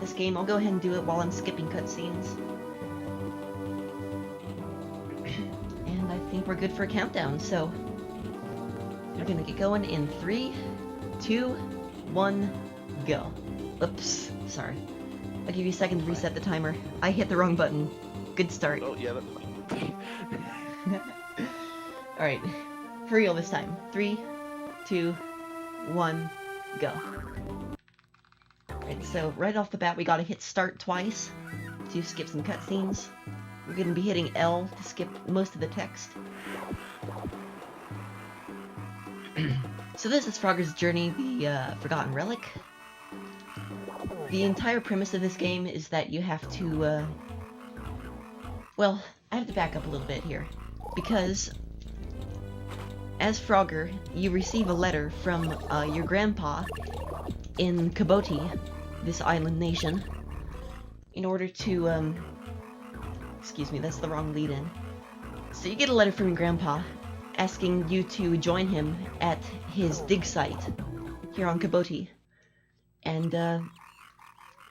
this game. I'll go ahead and do it while I'm skipping cutscenes. And I think we're good for a countdown, so we're gonna get going in 3, 2, 1, go. Oops, sorry. I'll give you a second to reset the timer. I hit the wrong button. Good start. Oh, yeah, that's... Alright, for real this time. 3, 2, 1, go. Alright, so right off the bat we gotta hit start twice to skip some cutscenes. We're gonna be hitting L to skip most of the text. So this is Frogger's Journey, the Forgotten Relic. The entire premise of this game is that you have to, well, I have to back up a little bit here, because as Frogger, you receive a letter from your grandpa in Kaboti, this island nation, in order to, excuse me, that's the wrong lead-in. So you get a letter from your grandpa asking you to join him at his dig site here on Kaboti. And,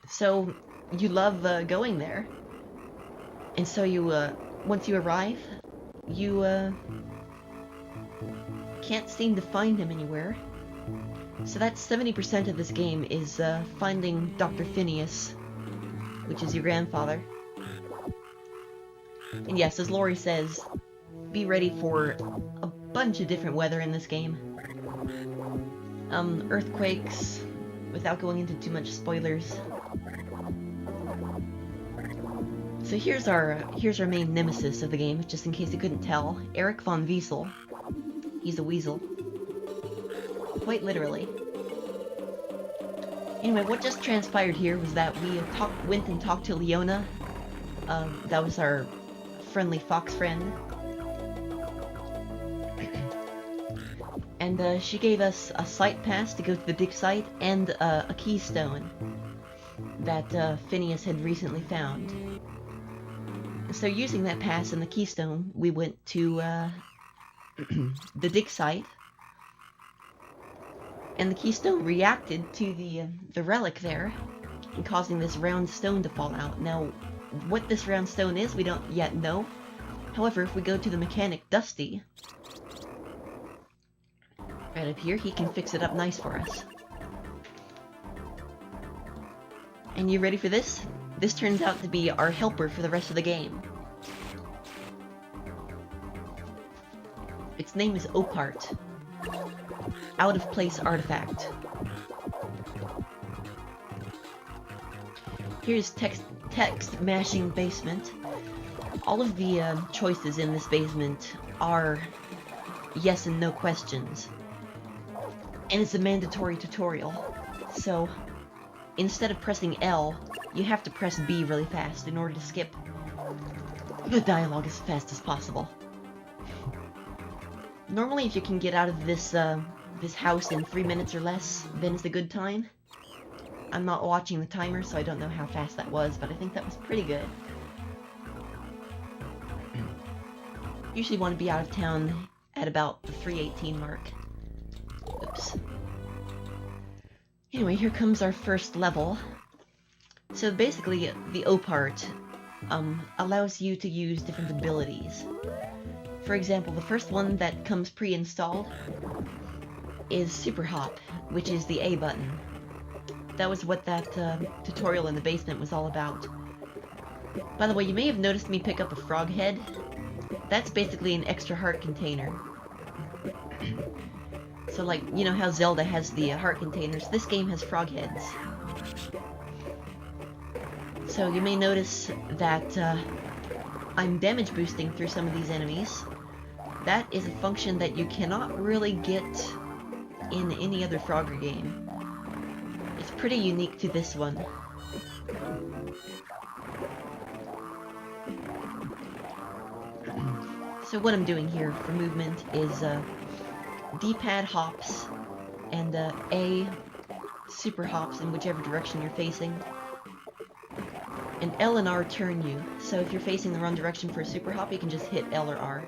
so you love going there. And so you, once you arrive, you, can't seem to find him anywhere. So that's 70% of this game is, finding Dr. Phineas, which is your grandfather. And yes, as Lori says, be ready for a bunch of different weather in this game. Earthquakes, without going into too much spoilers. So here's our main nemesis of the game, just in case you couldn't tell. Eric von Wiesel. He's a weasel. Quite literally. Anyway, what just transpired here was that we went and talked to Leona. That was our friendly fox friend. And she gave us a site pass to go to the dig site and a keystone that Phineas had recently found. So using that pass and the keystone, we went to the dig site, and the keystone reacted to the relic there, and causing this round stone to fall out. Now, what this round stone is, we don't yet know. However, if we go to the mechanic Dusty, right up here, he can fix it up nice for us. And you ready for this? This turns out to be our helper for the rest of the game. Its name is Opart. Out of place artifact. Here's text mashing basement. All of the choices in this basement are yes and no questions. And it's a mandatory tutorial. So instead of pressing L, you have to press B really fast in order to skip the dialogue as fast as possible. Normally, if you can get out of this this house in 3 minutes or less, then it's a good time. I'm not watching the timer, so I don't know how fast that was, but I think that was pretty good. Usually want to be out of town at about the 3:18 mark. Oops. Anyway, here comes our first level. So basically, the Opart allows you to use different abilities. For example, the first one that comes pre-installed is Super Hop, which is the A button. That was what that tutorial in the basement was all about. By the way, you may have noticed me pick up a frog head. That's basically an extra heart container. So like, you know how Zelda has the heart containers, this game has frog heads. So you may notice that I'm damage boosting through some of these enemies. That is a function that you cannot really get in any other Frogger game. It's pretty unique to this one. So what I'm doing here for movement is D-pad hops and A super hops in whichever direction you're facing. And L and R turn you, so if you're facing the wrong direction for a super hop, you can just hit L or R.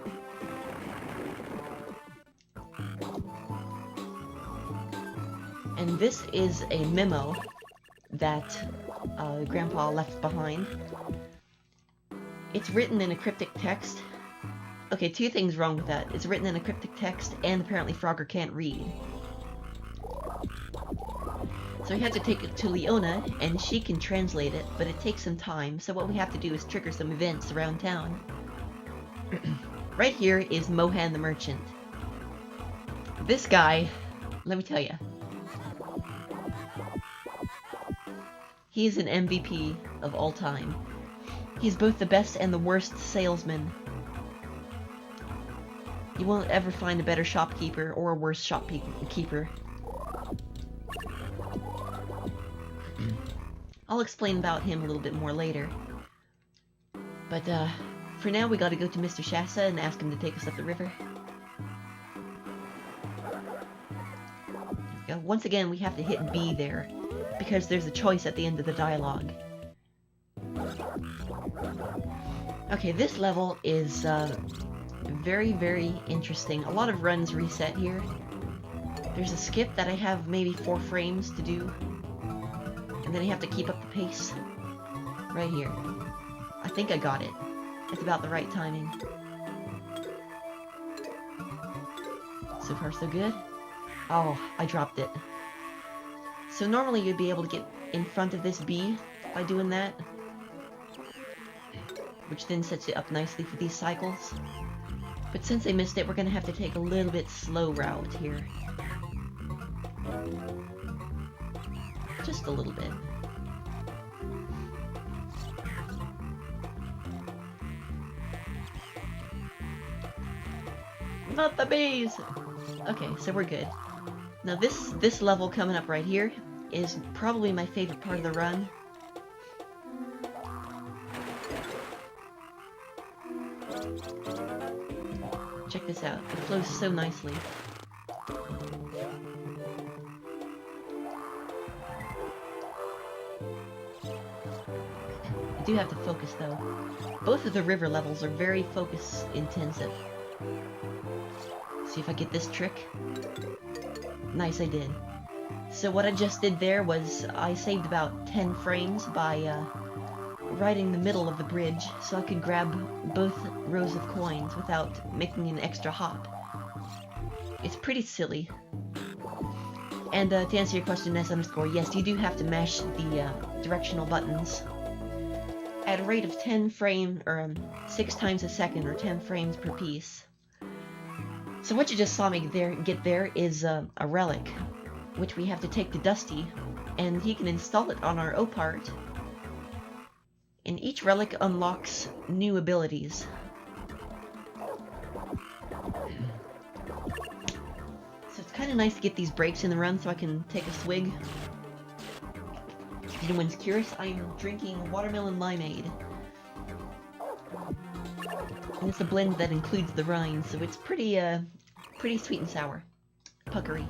And this is a memo that Grandpa left behind. It's written in a cryptic text. Okay, two things wrong with that. It's written in a cryptic text, and apparently Frogger can't read. So we had to take it to Leona, and she can translate it, but it takes some time, so what we have to do is trigger some events around town. Right here is Mohan the Merchant. This guy, let me tell you, he's an MVP of all time. He's both the best and the worst salesman. You won't ever find a better shopkeeper or a worse shopkeeper. I'll explain about him a little bit more later. But for now we gotta go to Mr. Shasta and ask him to take us up the river. Once again, we have to hit B there, because there's a choice at the end of the dialogue. Okay, this level is very, very interesting. A lot of runs reset here. There's a skip that I have maybe 4 frames to do, and then I have to keep up the pace. Right here. I think I got it. It's about the right timing. So far so good. Oh, I dropped it. So normally you'd be able to get in front of this B by doing that, which then sets it up nicely for these cycles. But since I missed it, we're gonna have to take a little bit slow route here. Just a little bit. Not the bees! Okay, so we're good. Now this level coming up right here is probably my favorite part of the run. Check this out. It flows so nicely. I do have to focus though. Both of the river levels are very focus intensive. See if I get this trick. Nice, I did. So what I just did there was I saved about 10 frames by riding the middle of the bridge so I could grab both rows of coins without making an extra hop. It's pretty silly. And to answer your question, S_, yes, you do have to mash the directional buttons at a rate of 10 frames, or 6 times a second, or 10 frames per piece. So what you just saw me get there is a relic, which we have to take to Dusty, and he can install it on our O-part. And each relic unlocks new abilities. So it's kind of nice to get these breaks in the run so I can take a swig. If anyone's curious, I'm drinking watermelon limeade. And it's a blend that includes the rind, so it's pretty sweet and sour. Puckery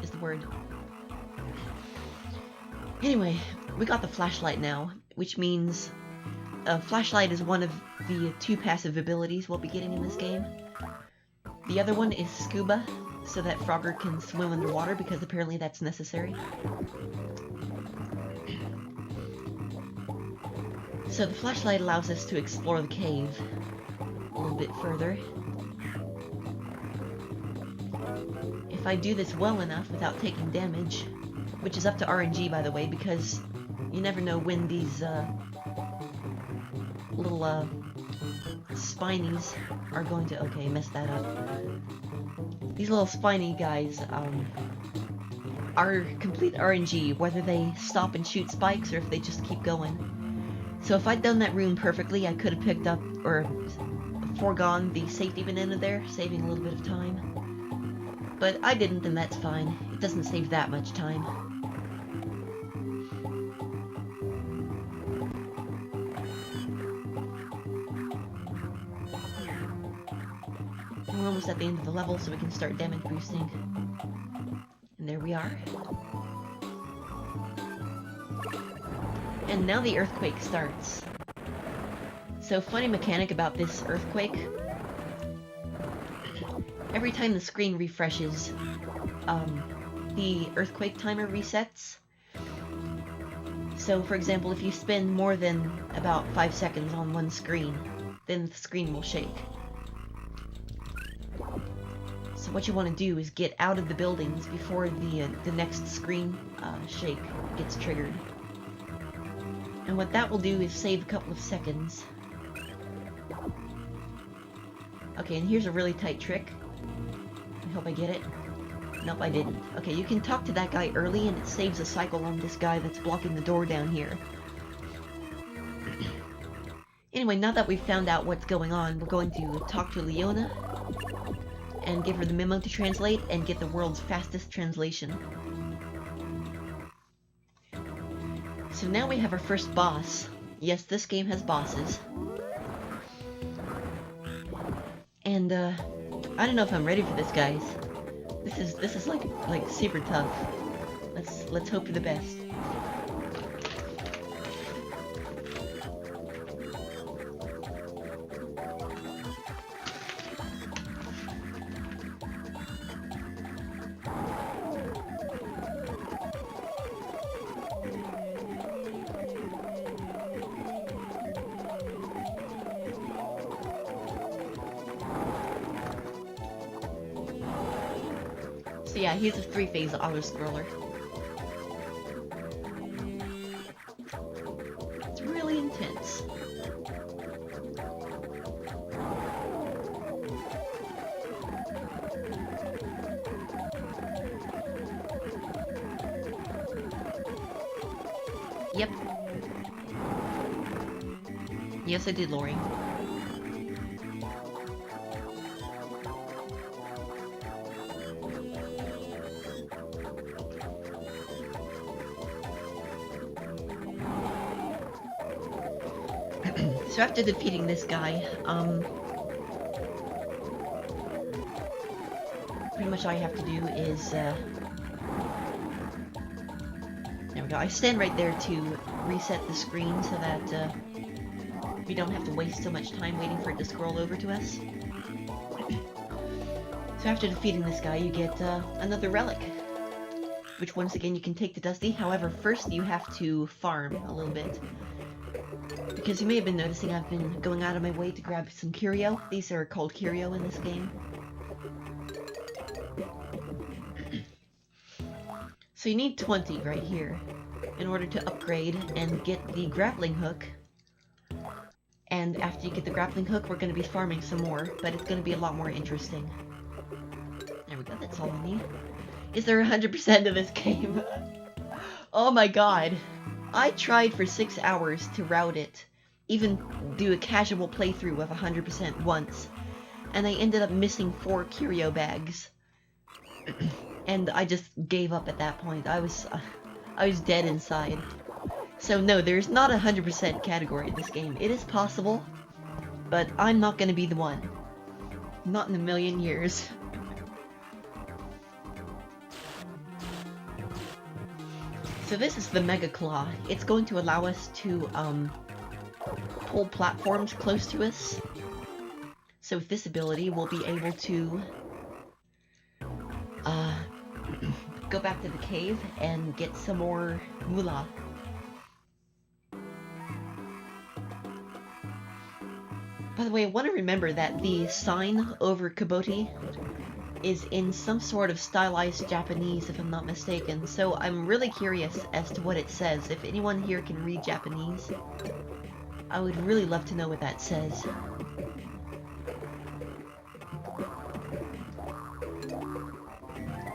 is the word. Anyway, we got the flashlight now, which means flashlight is one of the 2 passive abilities we'll be getting in this game. The other one is scuba, so that Frogger can swim underwater, because apparently that's necessary. So the flashlight allows us to explore the cave a little bit further. If I do this well enough without taking damage, which is up to RNG by the way, because you never know when these little spinies are going to... Okay, messed that up. These little spiny guys are complete RNG, whether they stop and shoot spikes or if they just keep going. So if I'd done that room perfectly, I could have picked up, or foregone the safety banana there, saving a little bit of time. But I didn't, and that's fine. It doesn't save that much time. We're almost at the end of the level, so we can start damage boosting. And there we are. And now the earthquake starts. So, funny mechanic about this earthquake. Every time the screen refreshes, the earthquake timer resets. So, for example, if you spend more than about 5 seconds on one screen, then the screen will shake. So what you want to do is get out of the buildings before the next screen shake gets triggered. And what that will do is save a couple of seconds. Okay, and here's a really tight trick. I hope I get it. Nope, I didn't. Okay, you can talk to that guy early and it saves a cycle on this guy that's blocking the door down here. Anyway, now that we've found out what's going on, we're going to talk to Leona and give her the memo to translate and get the world's fastest translation. So now we have our first boss. Yes, this game has bosses. And I don't know if I'm ready for this, guys. This is like super tough. Let's hope for the best. So yeah, he's a 3-phase auto-scroller. It's really intense. Yep. Yes, I did, Lori. So after defeating this guy, pretty much all you have to do is, there we go. I stand right there to reset the screen so that we don't have to waste so much time waiting for it to scroll over to us. So after defeating this guy, you get another relic, which once again you can take to Dusty. However, first you have to farm a little bit. Because you may have been noticing I've been going out of my way to grab some curio. These are called curio in this game. So you need 20 right here in order to upgrade and get the grappling hook. And after you get the grappling hook, we're going to be farming some more, but it's going to be a lot more interesting. There we go, that's all I need. Is there 100% of this game? Oh my god. I tried for 6 hours to route it, even do a casual playthrough of 100% once, and I ended up missing 4 curio bags. And I just gave up at that point. I was dead inside. So no, there's not a 100% category in this game. It is possible, but I'm not going to be the one. Not in a million years. So this is the Mega Claw. It's going to allow us to pull platforms close to us. So with this ability, we'll be able to go back to the cave and get some more moolah. By the way, I want to remember that the sign over Kaboti is in some sort of stylized Japanese, if I'm not mistaken, so I'm really curious as to what it says. If anyone here can read Japanese, I would really love to know what that says.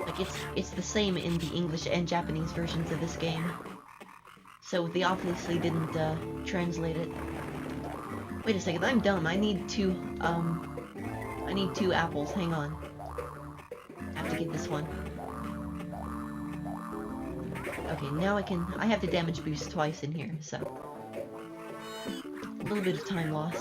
Like, it's the same in the English and Japanese versions of this game, so they obviously didn't translate it. Wait a second, I'm dumb. I need 2 apples. Hang on. I have to get this one. Okay, now I have the damage boost twice in here, so a little bit of time loss.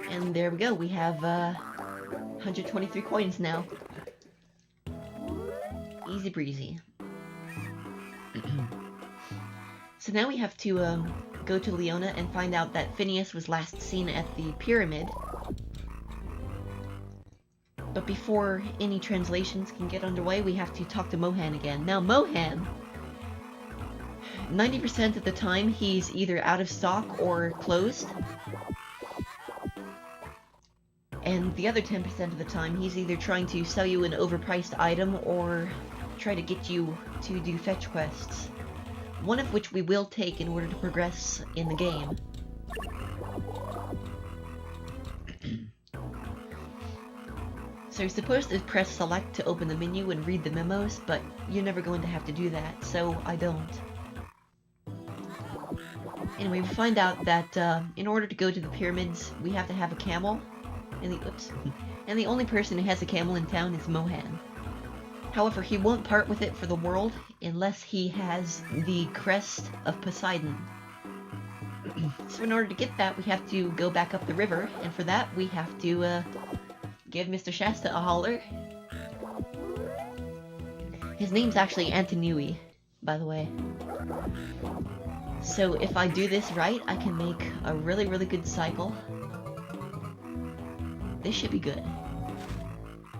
And there we go, we have 123 coins now. Easy breezy. So now we have to go to Leona and find out that Phineas was last seen at the pyramid. But before any translations can get underway, we have to talk to Mohan again. Now, Mohan, 90% of the time, he's either out of stock or closed. And the other 10% of the time, he's either trying to sell you an overpriced item or try to get you to do fetch quests. One of which we will take in order to progress in the game. So you're supposed to press select to open the menu and read the memos, but you're never going to have to do that, so I don't. Anyway, we find out that in order to go to the pyramids, we have to have a camel. And the only person who has a camel in town is Mohan. However, he won't part with it for the world unless he has the crest of Poseidon. So in order to get that, we have to go back up the river, and for that we have to give Mr. Shasta a holler. His name's actually Antonui, by the way. So if I do this right, I can make a really, really good cycle. This should be good.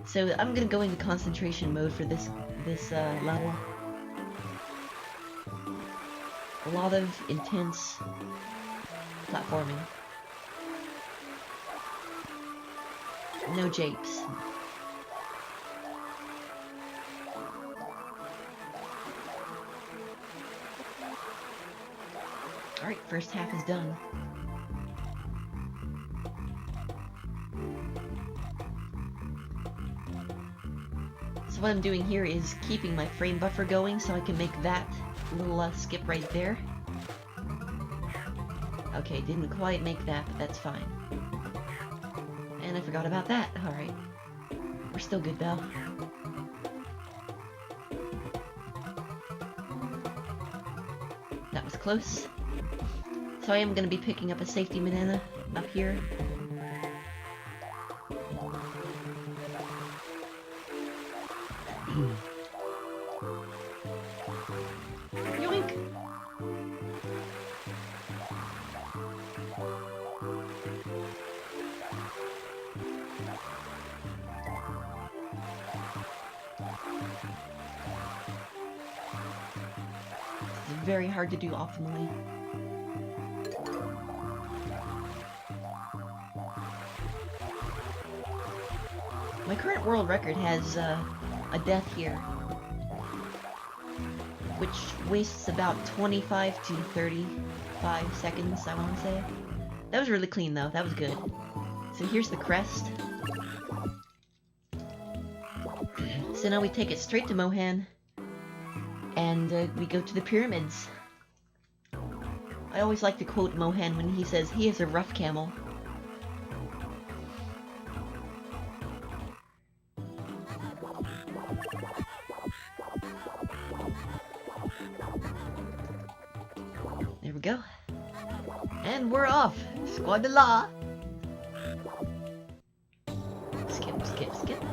So I'm gonna go into concentration mode for this level. A lot of intense platforming. No japes. Alright, first half is done. So what I'm doing here is keeping my frame buffer going so I can make that little skip right there. Okay, didn't quite make that, but that's fine. And I forgot about that. Alright. We're still good though. That was close. So I am going to be picking up a safety banana up here. Yoink! It's very hard to do optimally. My current world record has a death here, which wastes about 25 to 35 seconds, I want to say. That was really clean though, that was good. So here's the crest. So now we take it straight to Mohan, and we go to the pyramids. I always like to quote Mohan when he says he is a rough camel. There we go. And we're off! Squad de la! Skip, skip, skip.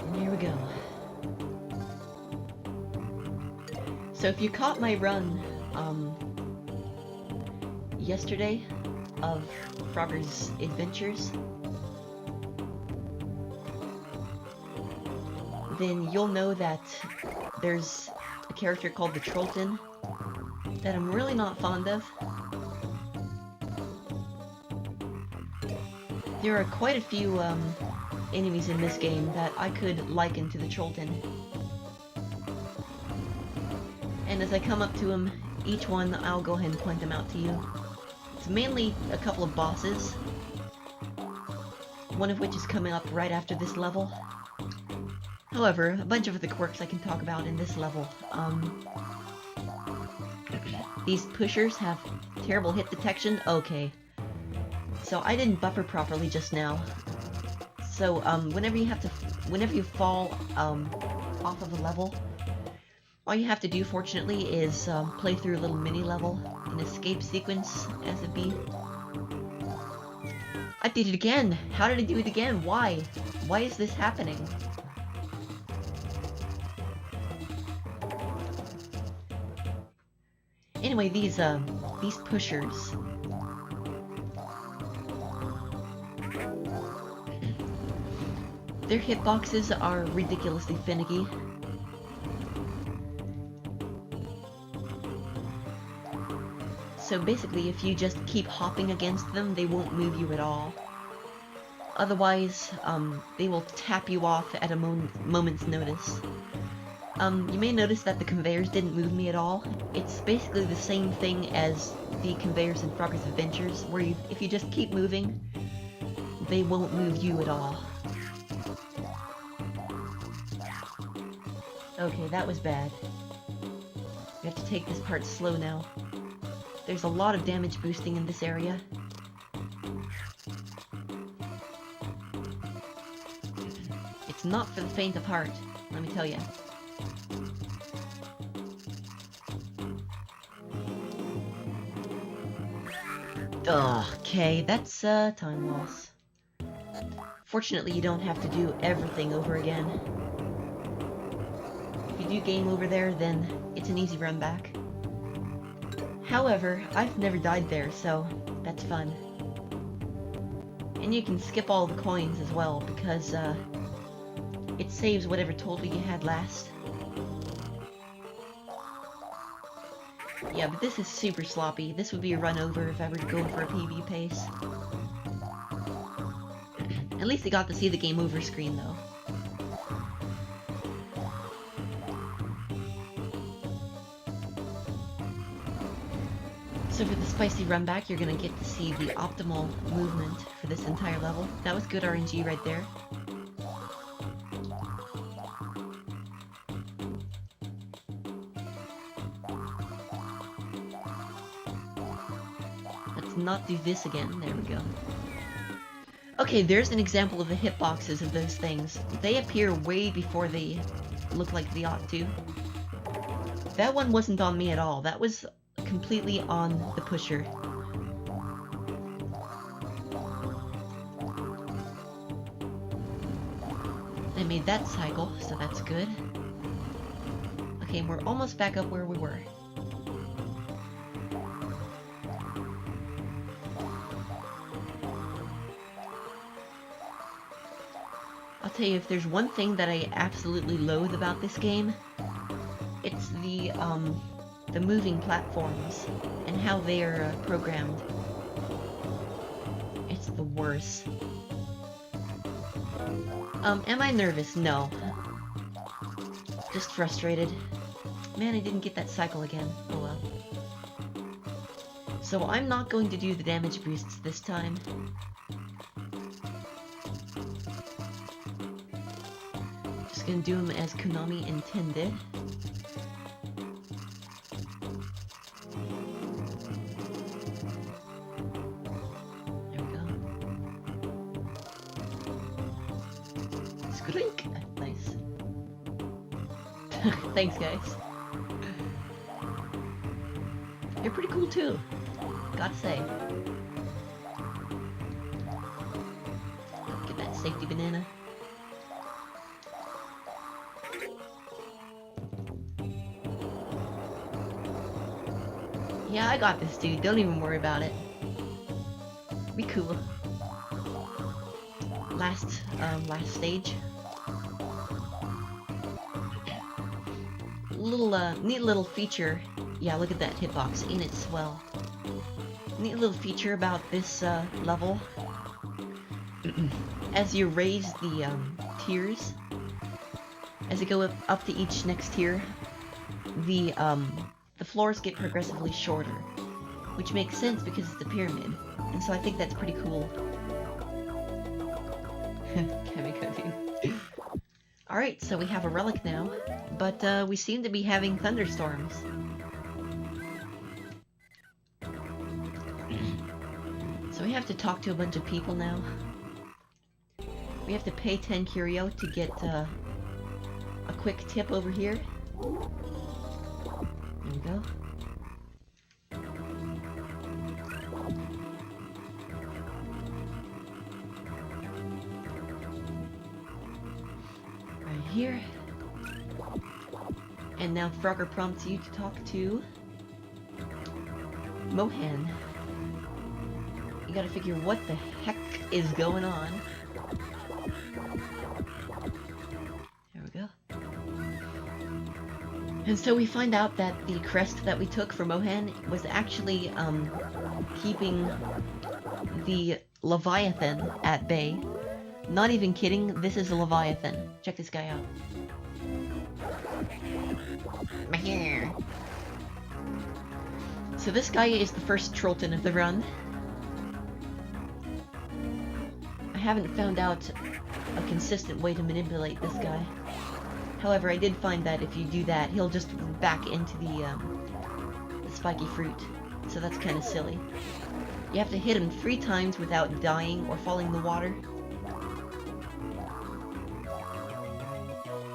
And here we go. So if you caught my run, yesterday of Frogger's Adventures, then you'll know that there's a character called the Trollton that I'm really not fond of. There are quite a few enemies in this game that I could liken to the Trollton. And as I come up to them, each one I'll go ahead and point them out to you. It's mainly a couple of bosses, one of which is coming up right after this level. However, a bunch of the quirks I can talk about in this level. These pushers have terrible hit detection. Okay. So I didn't buffer properly just now. So whenever you fall off of a level, all you have to do, fortunately, is play through a little mini level, an escape sequence, as it be. I did it again. How did I do it again? Why? Why is this happening? Anyway, these pushers. Their hitboxes are ridiculously finicky. So basically, if you just keep hopping against them, they won't move you at all. Otherwise, they will tap you off at a moment's notice. You may notice that the conveyors didn't move me at all. It's basically the same thing as the conveyors in Frogger's Adventures, where if you just keep moving, they won't move you at all. Okay, that was bad. We have to take this part slow now. There's a lot of damage boosting in this area. It's not for the faint of heart, let me tell you. Okay, that's time loss. Fortunately, you don't have to do everything over again. If you do game over there, then it's an easy run back. However, I've never died there, so that's fun. And you can skip all the coins as well, because it saves whatever total you had last. Yeah, but this is super sloppy. This would be a run over if I were to go for a PB pace. At least I got to see the game over screen, though. So for the spicy run back, you're gonna get to see the optimal movement for this entire level. That was good RNG right there. Let's not do this again. There we go. Okay, there's an example of the hitboxes of those things. They appear way before they look like they ought to. That one wasn't on me at all. That was completely on the pusher. I made that cycle, so that's good. Okay, we're almost back up where we were. I'll tell you, if there's one thing that I absolutely loathe about this game, it's the moving platforms and how they are programmed. It's the worst. Am I nervous? No. Just frustrated. Man, I didn't get that cycle again. Oh well. So I'm not going to do the damage boosts this time. Just gonna do them as Konami intended. Nice. Thanks, guys. You're pretty cool too, gotta say. Get that safety banana. Yeah, I got this, dude. Don't even worry about it. Be cool. Last stage. Neat little feature. Yeah, look at that hitbox. Ain't it swell? Neat little feature about this level. As you raise the tiers, as you go up to each next tier, the floors get progressively shorter, which makes sense because it's a pyramid, and so I think that's pretty cool. Alright, so we have a relic now, but we seem to be having thunderstorms. So we have to talk to a bunch of people now. We have to pay 10 curio to get a quick tip over here. There we go. Here. And now Frogger prompts you to talk to Mohan. You gotta figure what the heck is going on. And so we find out that the crest that we took from Mohan was actually keeping the Leviathan at bay. Not even kidding, this is a Leviathan. Check this guy out. So this guy is the first Trollton of the run. I haven't found out a consistent way to manipulate this guy. However, I did find that if you do that, he'll just back into the spiky fruit. So that's kind of silly. You have to hit him 3 times without dying or falling in the water.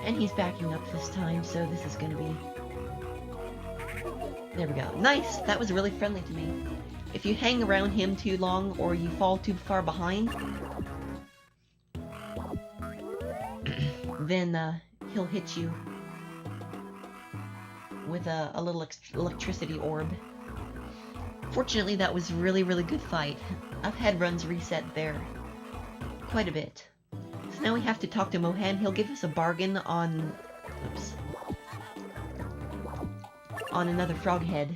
And he's backing up this time, so this is going to be... There we go. Nice! That was really friendly to me. If you hang around him too long or you fall too far behind, then he'll hit you with a little electricity orb. Fortunately, that was really good fight. I've had runs reset there quite a bit. So now we have to talk to Mohan. He'll give us a bargain on... Oops. On another frog head.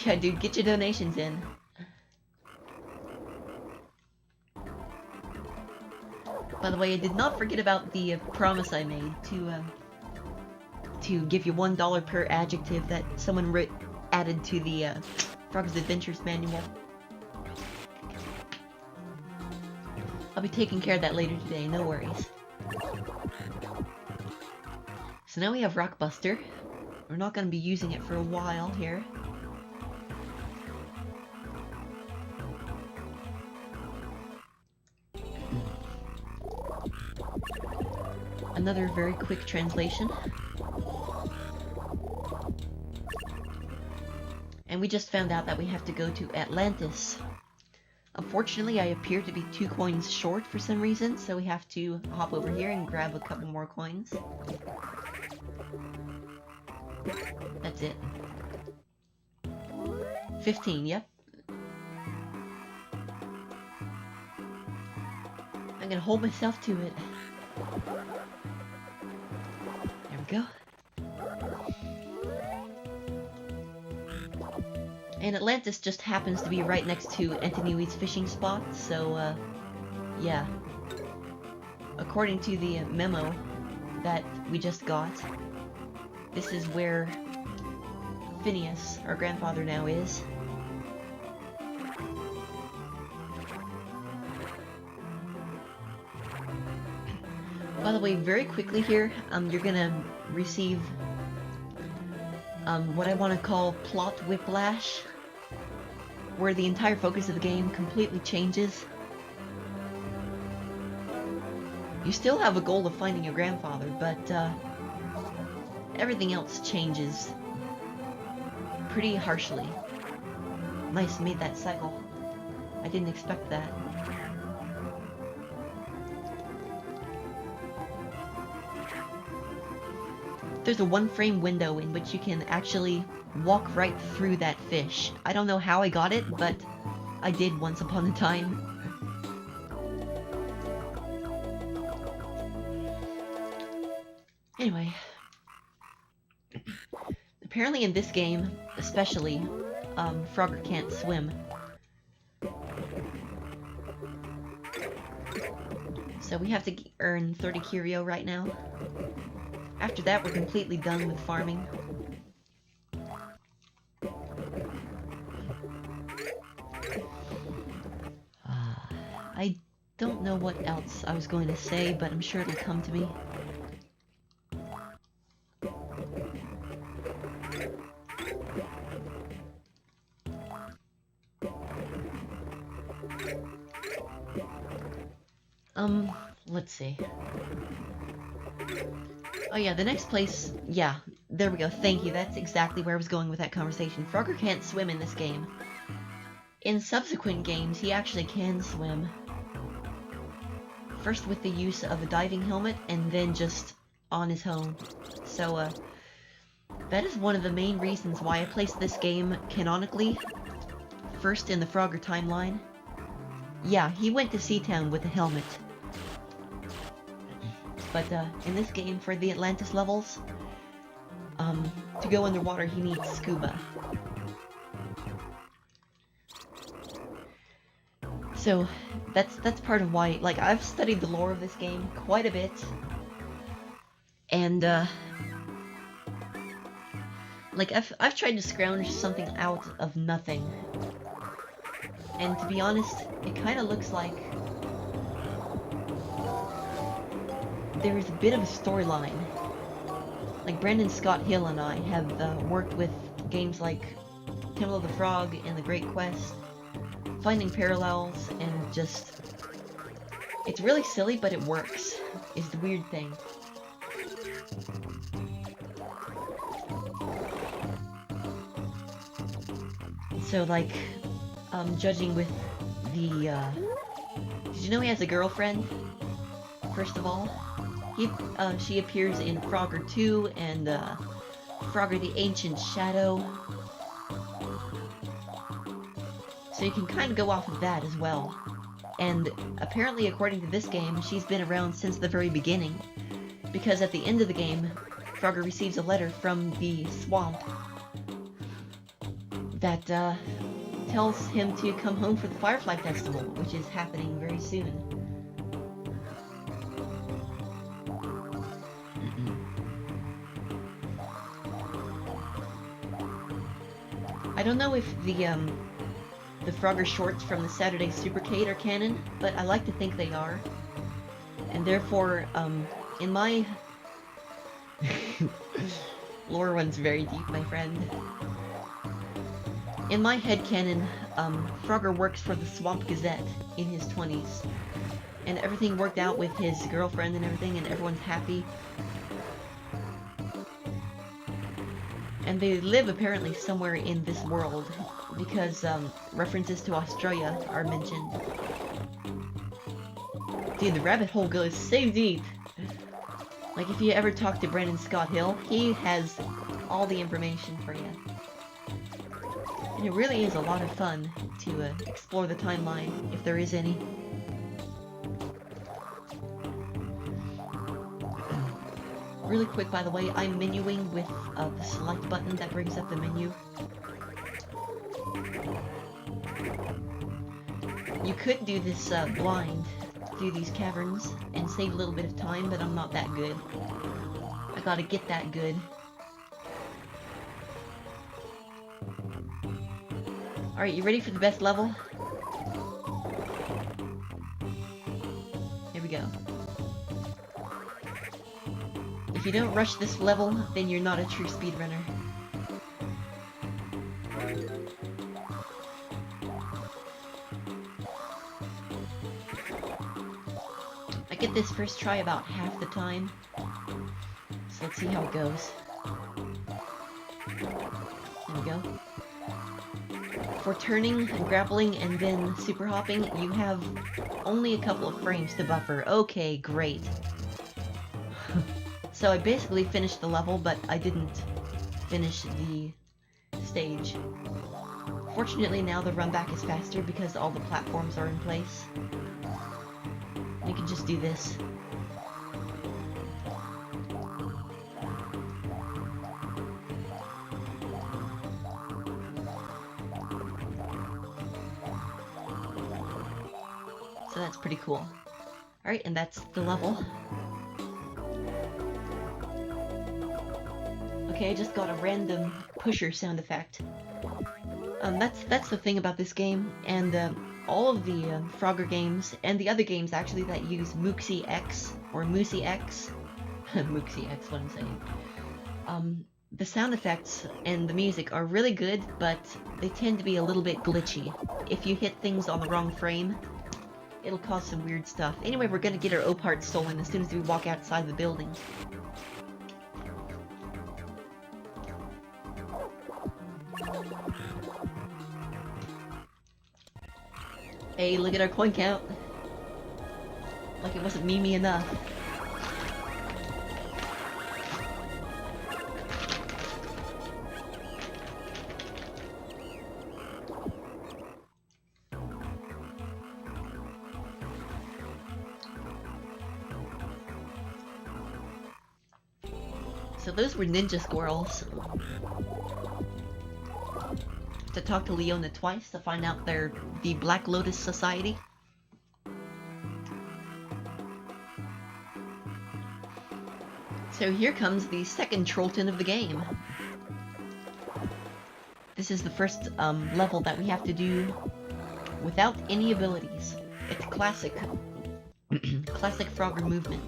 Yeah, dude, get your donations in. By the way, I did not forget about the promise I made to give you $1 per adjective that someone added to the Frog's Adventures manual. I'll be taking care of that later today, no worries. So now we have Rockbuster. We're not going to be using it for a while here. Another very quick translation. And we just found out that we have to go to Atlantis. Unfortunately, I appear to be 2 coins short for some reason, so we have to hop over here and grab a couple more coins. That's it. 15, yep. I'm gonna hold myself to it. There we go. And Atlantis just happens to be right next to Antonui's fishing spot, so, yeah. According to the memo that we just got, this is where Phineas, our grandfather now, is. By the way, very quickly here, you're gonna receive what I want to call plot whiplash, where the entire focus of the game completely changes. You still have a goal of finding your grandfather, but everything else changes pretty harshly. Nice, made that cycle. I didn't expect that. There's a 1-frame window in which you can actually walk right through that fish. I don't know how I got it, but I did once upon a time. Anyway. Apparently in this game, especially, Frogger can't swim. So we have to earn 30 curio right now. After that, we're completely done with farming. I don't know what else I was going to say, but I'm sure it'll come to me. Let's see. Oh yeah, the next place, yeah, there we go, thank you, that's exactly where I was going with that conversation. Frogger can't swim in this game. In subsequent games, he actually can swim. First with the use of a diving helmet, and then just on his own. So, that is one of the main reasons why I placed this game canonically first in the Frogger timeline. Yeah, he went to Seatown with a helmet. but in this game, for the Atlantis levels, to go underwater, he needs scuba. So that's part of why, like, I've studied the lore of this game quite a bit, and like I've tried to scrounge something out of nothing, and to be honest, it kind of looks like there is a bit of a storyline. Like, Brandon Scott Hill and I have worked with games like Temple of the Frog and The Great Quest, finding parallels, and just... it's really silly, but it works, is the weird thing. So, like, judging with the, did you know he has a girlfriend? First of all, she appears in Frogger 2 and Frogger the Ancient Shadow. So you can kind of go off of that as well. And apparently, according to this game, she's been around since the very beginning. Because at the end of the game, Frogger receives a letter from the swamp that tells him to come home for the Firefly Festival, which is happening very soon. I don't know if the Frogger shorts from the Saturday Supercade are canon, but I like to think they are. And therefore, in my... lore runs very deep, my friend. In my headcanon, Frogger works for the Swamp Gazette in his 20s. And everything worked out with his girlfriend and everything, and everyone's happy. And they live apparently somewhere in this world, because references to Australia are mentioned. Dude, the rabbit hole goes so deep. Like, if you ever talk to Brandon Scott Hill, he has all the information for you. And it really is a lot of fun to explore the timeline, if there is any. Really quick, by the way, I'm menuing with the select button that brings up the menu. You could do this blind through these caverns and save a little bit of time, but I'm not that good. I gotta get that good. Alright, you ready for the best level? Here we go. If you don't rush this level, then you're not a true speedrunner. I get this first try about half the time, so let's see how it goes. There we go. For turning, grappling, and then super hopping, you have only a couple of frames to buffer. Okay, great. So I basically finished the level, but I didn't finish the stage. Fortunately, now the run back is faster because all the platforms are in place. You can just do this. So that's pretty cool. Alright, and that's the level. Okay, I just got a random pusher sound effect. That's the thing about this game, and all of the Frogger games, and the other games actually that use Mooxie X, or Moosey X, Mooxie X, what I'm saying. The sound effects and the music are really good, but they tend to be a little bit glitchy. If you hit things on the wrong frame, it'll cause some weird stuff. Anyway, we're gonna get our O-part stolen as soon as we walk outside the building. Hey, look at our coin count. Like it wasn't memey enough. So those were ninja squirrels. To talk to Leona twice to find out they're the Black Lotus Society. So here comes the second Trollton of the game. This is the first level that we have to do without any abilities. It's classic, classic Frogger movement.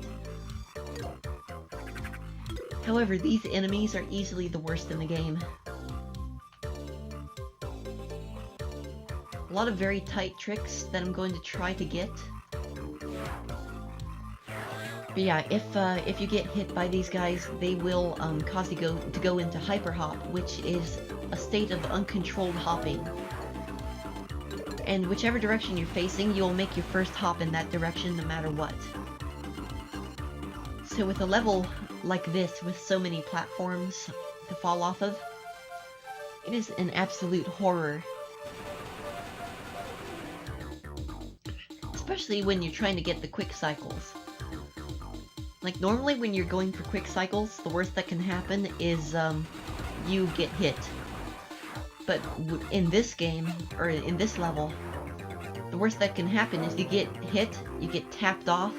However, these enemies are easily the worst in the game. A lot of very tight tricks that I'm going to try to get. But yeah, if you get hit by these guys, they will cause you to go into hyper hop, which is a state of uncontrolled hopping. And whichever direction you're facing, you'll make your first hop in that direction no matter what. So with a level like this, with so many platforms to fall off of, it is an absolute horror. Especially when you're trying to get the quick cycles. Like, normally when you're going for quick cycles, the worst that can happen is you get hit. But in this game, or in this level, the worst that can happen is you get hit, you get tapped off,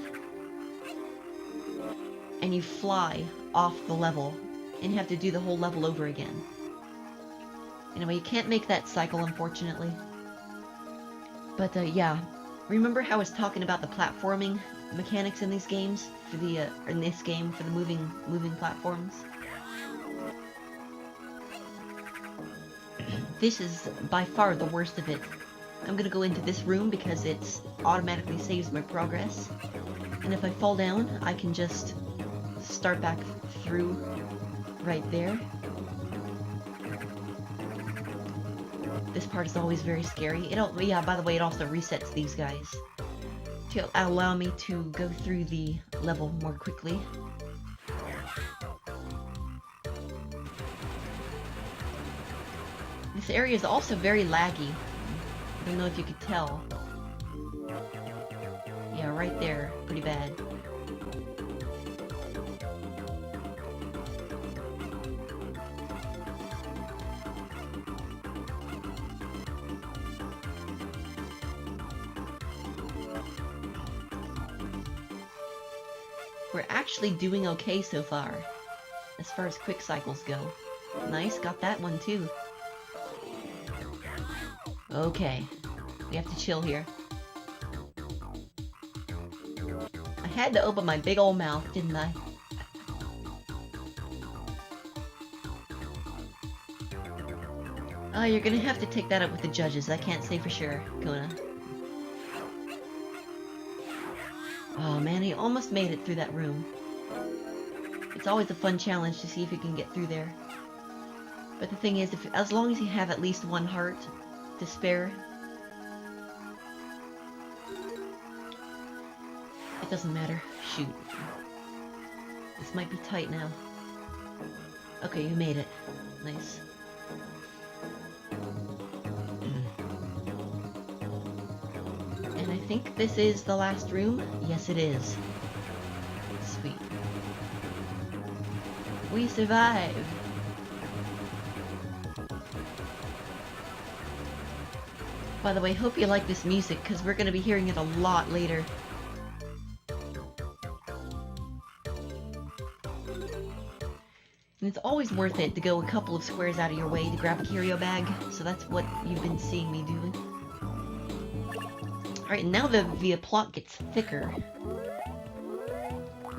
and you fly off the level, and you have to do the whole level over again. Anyway, you can't make that cycle, unfortunately. But yeah, remember how I was talking about the platforming mechanics in these games for the in this game for the moving platforms? This is by far the worst of it. I'm gonna go into this room because it automatically saves my progress, and if I fall down, I can just start back through right there. This part is always very scary. Yeah, by the way, it also resets these guys to allow me to go through the level more quickly. This area is also very laggy. I don't know if you could tell. Yeah, right there. Pretty bad. We're actually doing okay so far as quick cycles go. Nice, got that one too. Okay, we have to chill here. I had to open my big old mouth, didn't I? Oh, you're gonna have to take that up with the judges. I can't say for sure, Kona. Oh man, he almost made it through that room. It's always a fun challenge to see if you can get through there. But the thing is, as long as you have at least one heart to spare, it doesn't matter. Shoot. This might be tight now. Okay, you made it. Nice. And I think this is the last room. Yes, it is. Sweet. We survived! By the way, hope you like this music, because we're going to be hearing it a lot later. And it's always worth it to go a couple of squares out of your way to grab a curio bag, so that's what you've been seeing me doing. Alright, now the plot gets thicker.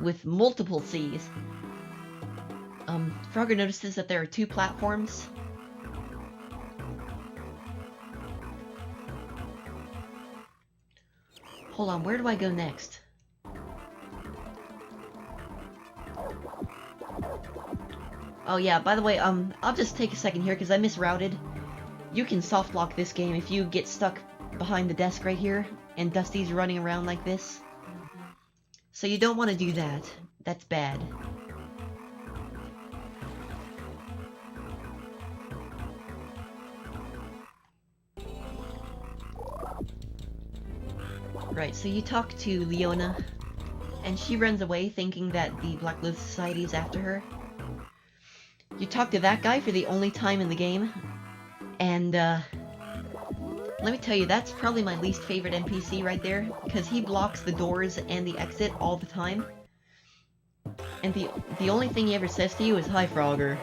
With multiple C's. Frogger notices that there are 2 platforms. Hold on, where do I go next? Oh yeah, by the way, I'll just take a second here because I misrouted. You can soft lock this game if you get stuck behind the desk right here and Dusty's running around like this. So you don't want to do that. That's bad. Right, so you talk to Leona, and she runs away thinking that the Black Lotus Society is after her. You talk to that guy for the only time in the game, and let me tell you, that's probably my least favorite NPC right there, because he blocks the doors and the exit all the time. And the only thing he ever says to you is, "Hi, Frogger."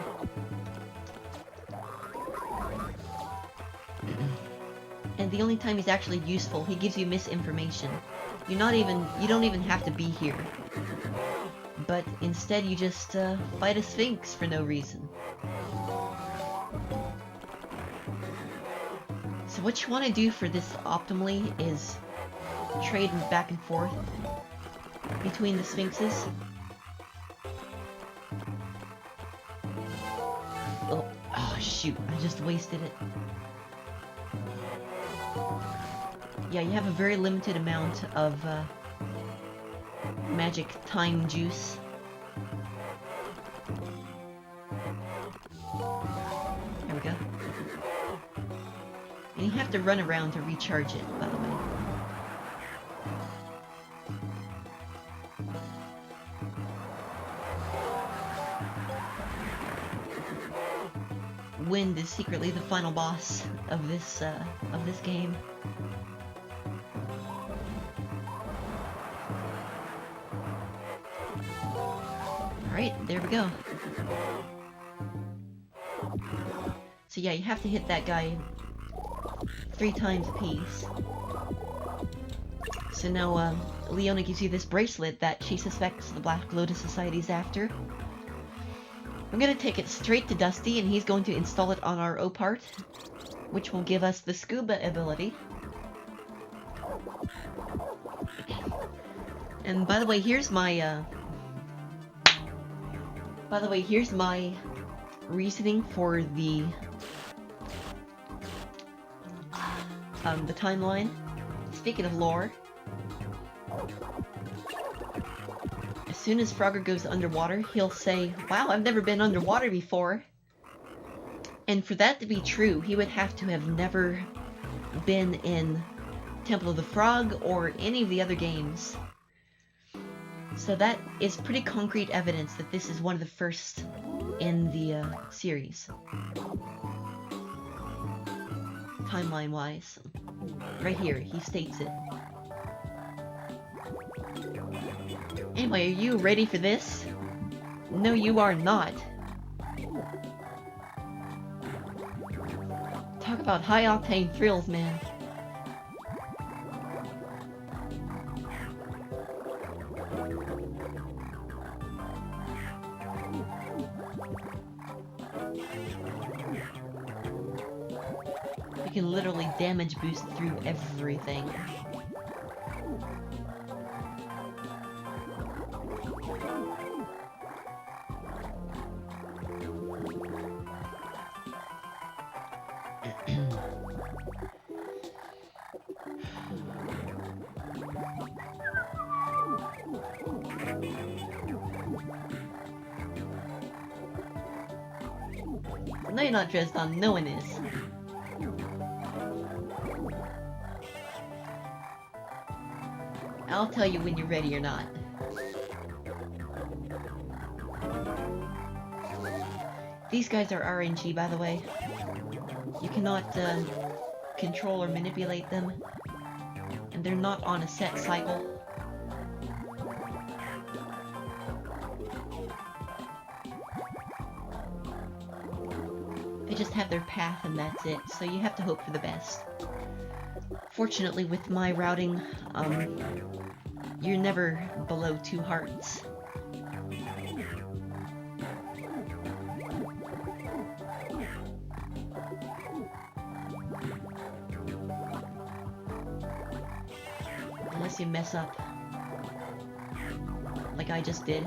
And the only time he's actually useful, he gives you misinformation. You don't even have to be here. But instead you just fight a sphinx for no reason. So what you want to do for this optimally is trade back and forth between the sphinxes. Oh shoot, I just wasted it. Yeah, you have a very limited amount of magic time juice. There we go. And you have to run around to recharge it, by the way. Wind is secretly the final boss of this game. Alright, there we go. So yeah, you have to hit that guy 3 times a piece. So now, Leona gives you this bracelet that she suspects the Black Lotus Society's after. I'm gonna take it straight to Dusty, and he's going to install it on our Opart, which will give us the scuba ability. And by the way, here's my reasoning for the timeline. Speaking of lore, as soon as Frogger goes underwater, he'll say, "Wow, I've never been underwater before." And for that to be true, he would have to have never been in Temple of the Frog or any of the other games. So that is pretty concrete evidence that this is one of the first in the series. Timeline-wise. Right here, he states it. Anyway, are you ready for this? No, you are not. Talk about high-octane thrills, man. You can literally damage boost through everything. No, you're not dressed on. No one is. I'll tell you when you're ready or not. These guys are RNG, by the way. You cannot control or manipulate them, and they're not on a set cycle. They just have their path and that's it, so you have to hope for the best. Fortunately, with my routing, you're never below 2 hearts. Unless you mess up. Like I just did.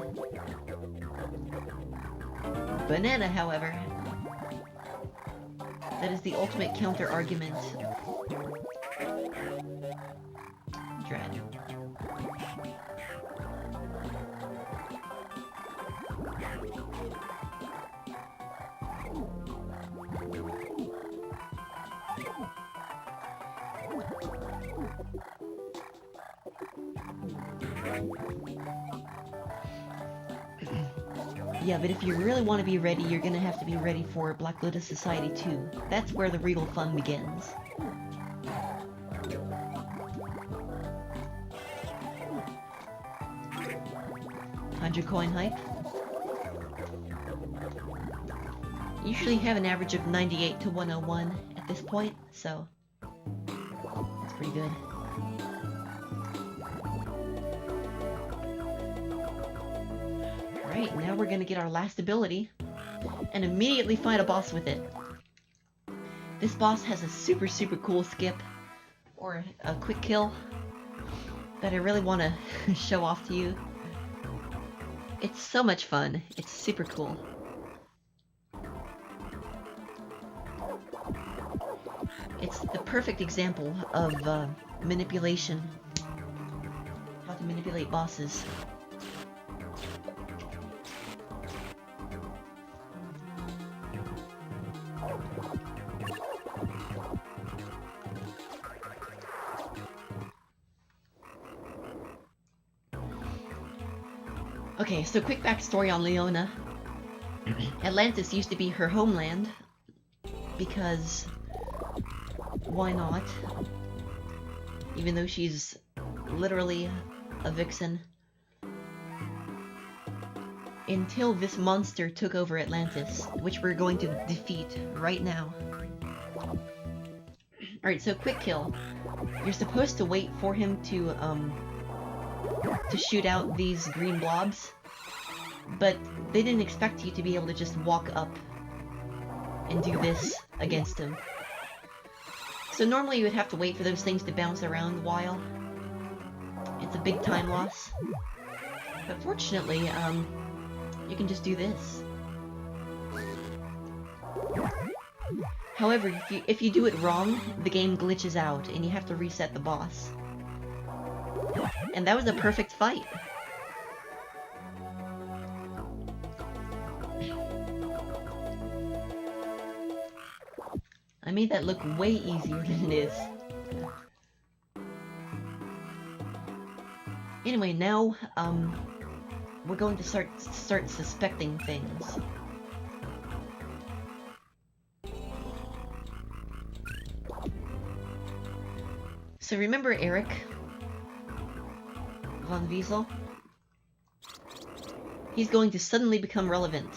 Banana, however. That is the ultimate counter-argument. Dread. Yeah, but if you really want to be ready, you're gonna have to be ready for Black Lotus Society 2. That's where the real fun begins. $100 hike. Usually have an average of 98 to 101 at this point, so that's pretty good. Alright, now we're gonna get our last ability and immediately fight a boss with it. This boss has a super cool skip, or a quick kill, that I really want to show off to you. It's so much fun. It's super cool. It's the perfect example of manipulation. How to manipulate bosses. Okay, so quick backstory on Leona. Atlantis used to be her homeland, because why not? Even though she's literally a vixen. Until this monster took over Atlantis, which we're going to defeat right now. Alright, so quick kill. You're supposed to wait for him to shoot out these green blobs, but they didn't expect you to be able to just walk up and do this against him. So normally you would have to wait for those things to bounce around a while. It's a big time loss. But fortunately, you can just do this. However, if you do it wrong, the game glitches out and you have to reset the boss. And that was a perfect fight. I made that look way easier than it is. Anyway, now, we're going to start suspecting things. So remember Eric von Wiesel? He's going to suddenly become relevant.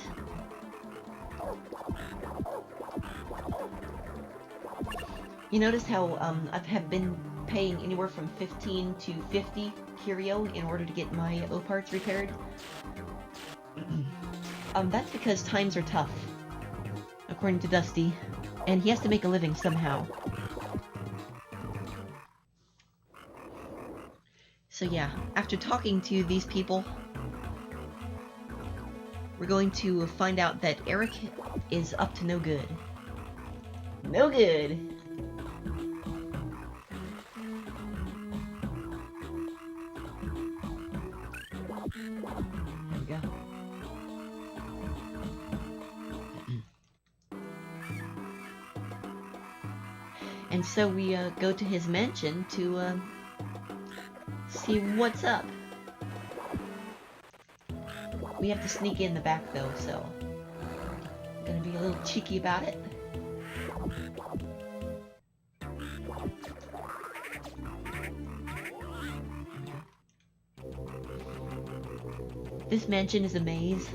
You notice how I have been paying anywhere from 15 to 50 curio in order to get my O parts repaired? That's because times are tough, according to Dusty, and he has to make a living somehow. So yeah, after talking to these people, we're going to find out that Eric is up to no good. No good! There we go. And so we go to his mansion to see what's up. We have to sneak in the back though, so I'm gonna be a little cheeky about it. This mansion is a maze,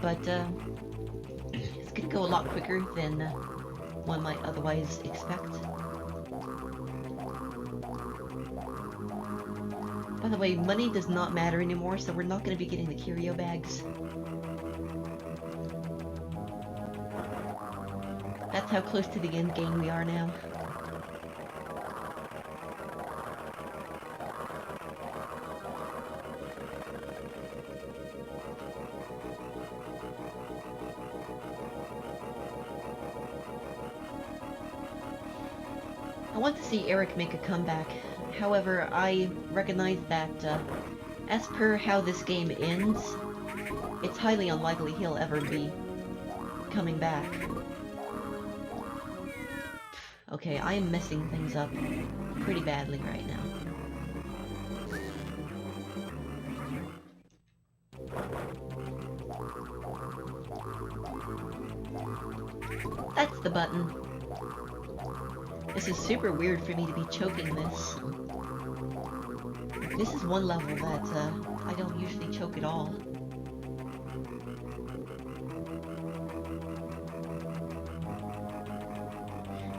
but it's gonna go a lot quicker than one might otherwise expect. By the way, money does not matter anymore, so we're not going to be getting the curio bags. That's how close to the end game we are now. I want to see Eric make a comeback. However, I recognize that, as per how this game ends, it's highly unlikely he'll ever be coming back. Okay, I am messing things up pretty badly right now. That's the button. This is super weird for me to be choking this. This is one level that I don't usually choke at all.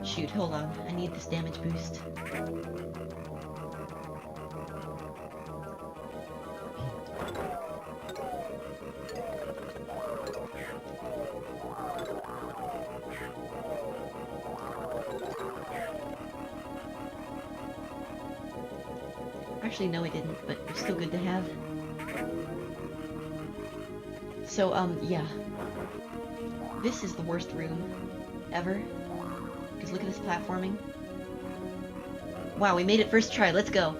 Shoot, hold on. I need this damage boost. Actually, no, I didn't, but it's still good to have. So, yeah. This is the worst room ever. Because look at this platforming. Wow, we made it first try. Let's go.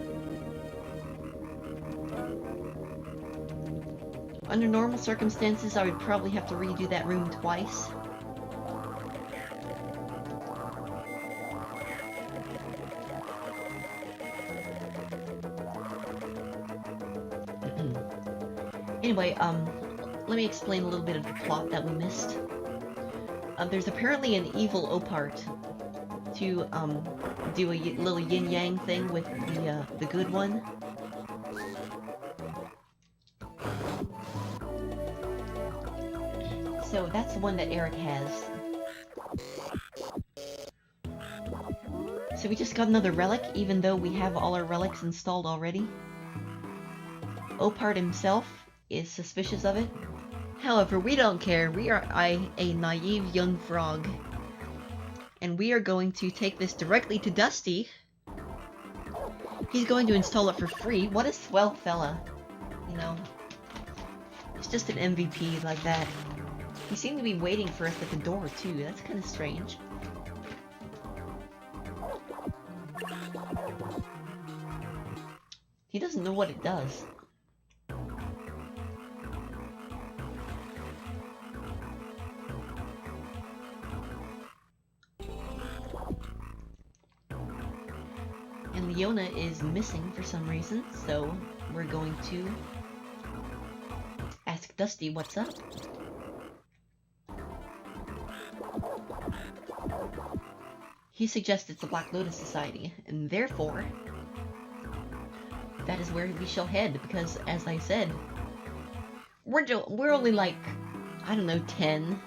Under normal circumstances, I would probably have to redo that room twice. Anyway, let me explain a little bit of the plot that we missed. There's apparently an evil Opart to, do a little yin-yang thing with the good one. So that's the one that Eric has. So we just got another relic, even though we have all our relics installed already. Opart himself is suspicious of it. However, we don't care. We are a naive young frog. And we are going to take this directly to Dusty. He's going to install it for free. What a swell fella. You know. He's just an MVP like that. He seemed to be waiting for us at the door, too. That's kind of strange. He doesn't know what it does. And Leona is missing for some reason, so we're going to ask Dusty what's up. He suggests it's the Black Lotus Society, and therefore, that is where we shall head, because, as I said, we're only like, I don't know, 10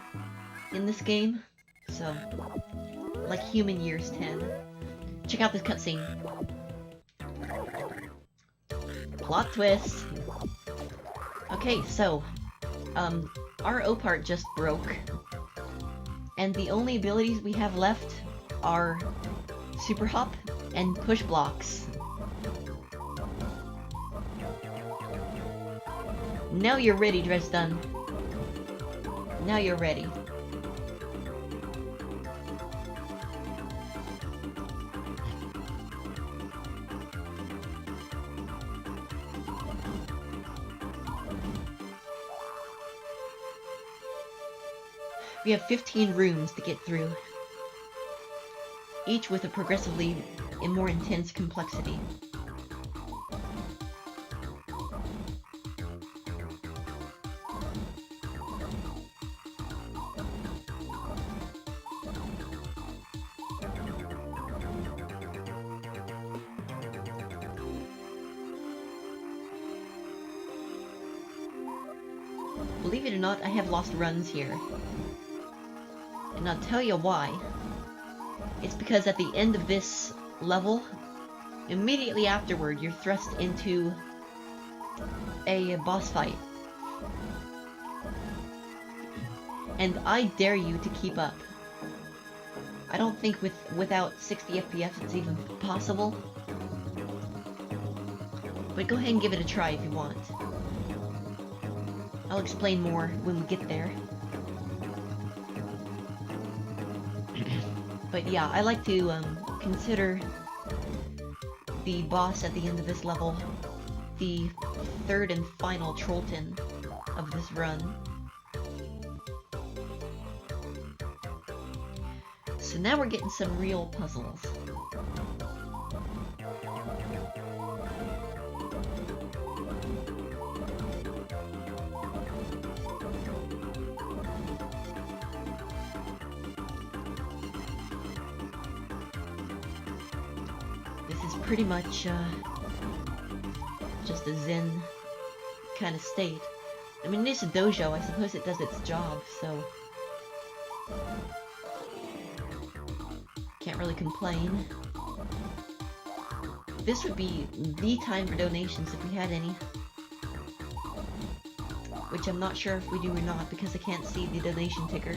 in this game, so, like human years 10. Check out this cutscene. Plot twist! Okay, so, our Opart just broke, and the only abilities we have left are Super Hop and Push Blocks. Now you're ready, Dresden. Now you're ready. We have 15 rooms to get through, each with a progressively more intense complexity. Believe it or not, I have lost runs here. And I'll tell you why. It's because at the end of this level, immediately afterward, you're thrust into a boss fight. And I dare you to keep up. I don't think without 60 FPS it's even possible. But go ahead and give it a try if you want. I'll explain more when we get there. But yeah, I like to consider the boss at the end of this level the third and final Trollton of this run. So now we're getting some real puzzles. pretty much just a zen kind of state. I mean, it is a dojo, I suppose it does its job, so can't really complain. This would be the time for donations if we had any. Which I'm not sure if we do or not because I can't see the donation ticker.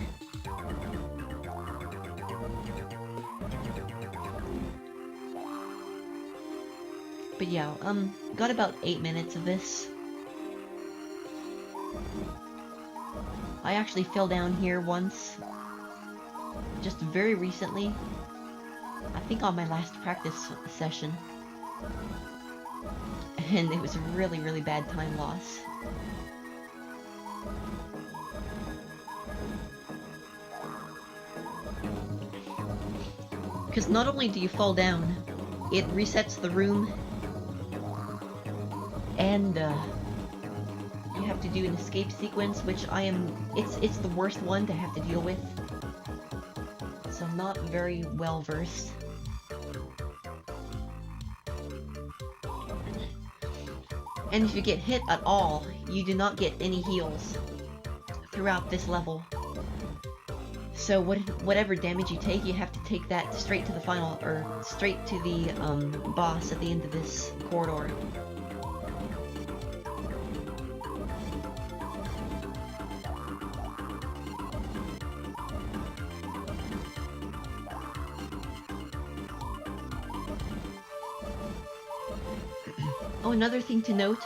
But yeah, got about 8 minutes of this. I actually fell down here once. Just very recently. I think on my last practice session. And it was a really, really bad time loss. Because not only do you fall down, it resets the room, and you have to do an escape sequence, which it's the worst one to have to deal with. So I'm not very well versed. And if you get hit at all, you do not get any heals throughout this level. So whatever damage you take, you have to take that straight to the final, or straight to the boss at the end of this corridor. Oh, another thing to note,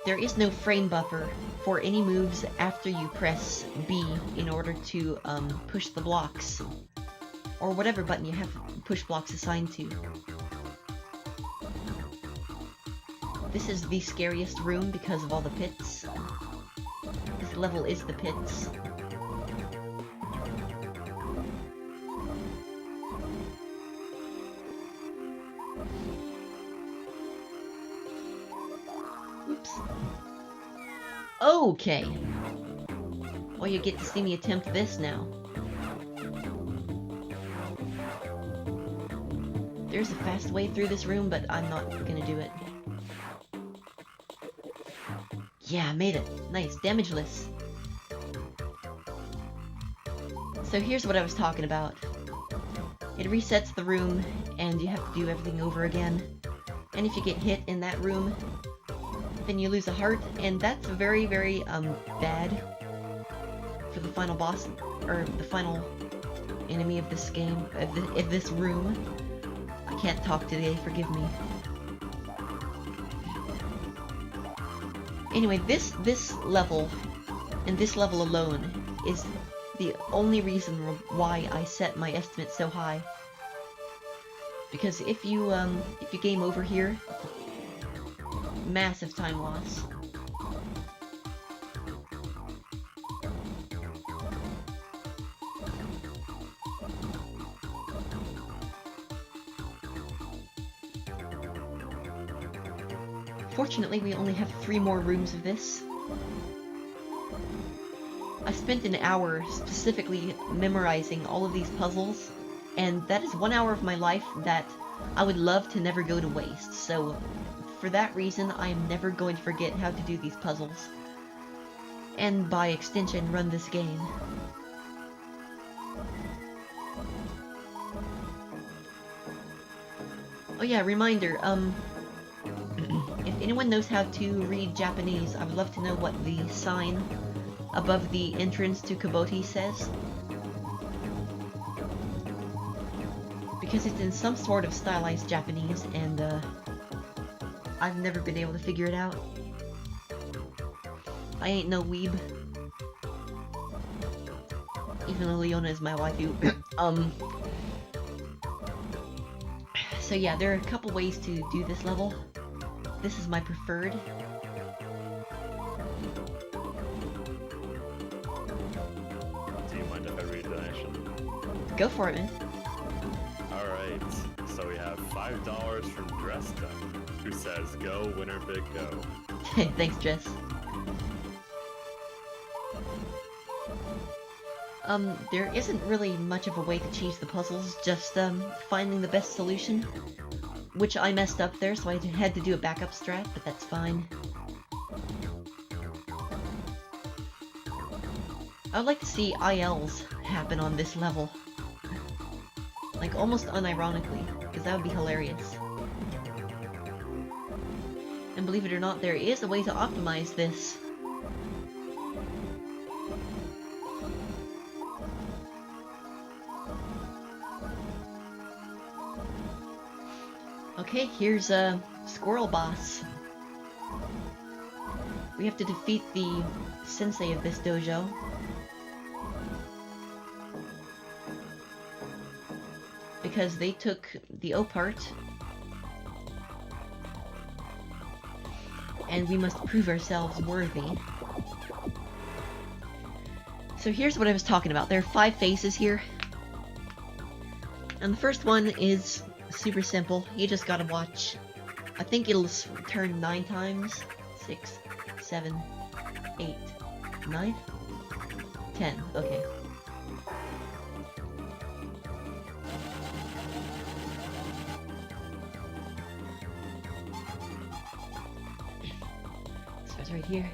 there is no frame buffer for any moves after you press B in order to push the blocks, or whatever button you have push blocks assigned to. This is the scariest room because of all the pits. This level is the pits. Oops. Okay. Well, you get to see me attempt this now. There's a fast way through this room, but I'm not gonna do it. Yeah, I made it. Nice. Damageless. So here's what I was talking about. It resets the room, and you have to do everything over again. And if you get hit in that room, then you lose a heart, and that's very, very bad for the final boss, or the final enemy of this game, of this room. I can't talk today, forgive me. Anyway, this level, and this level alone, is the only reason why I set my estimate so high. Because if you game over here, massive time loss. Fortunately, we only have 3 more rooms of this. I spent an hour specifically memorizing all of these puzzles, and that is 1 hour of my life that I would love to never go to waste, so for that reason I am never going to forget how to do these puzzles, and by extension run this game. Oh yeah, reminder, if anyone knows how to read Japanese, I would love to know what the sign above the entrance to Kaboti says. Because it's in some sort of stylized Japanese, and I've never been able to figure it out. I ain't no weeb. Even though Leona is my waifu. So yeah, there are a couple ways to do this level. This is my preferred. Do you mind if I read a donation? Go for it, man. Alright, so we have $5 from Dresden, who says, "Go, WinnerBit, go." Thanks, Jess. There isn't really much of a way to change the puzzles, just, finding the best solution. which I messed up there, so I had to do a backup strat, but that's fine. I would like to see ILs happen on this level. Like, almost unironically, because that would be hilarious. And believe it or not, there is a way to optimize this. Okay, here's a squirrel boss. We have to defeat the sensei of this dojo. Because they took the O part. And we must prove ourselves worthy. So here's what I was talking about. There are 5 phases here. And the first one is super simple. You just gotta watch. I think it'll turn 9 times. 6, 7, 8, 9, 10. Okay. Starts right here.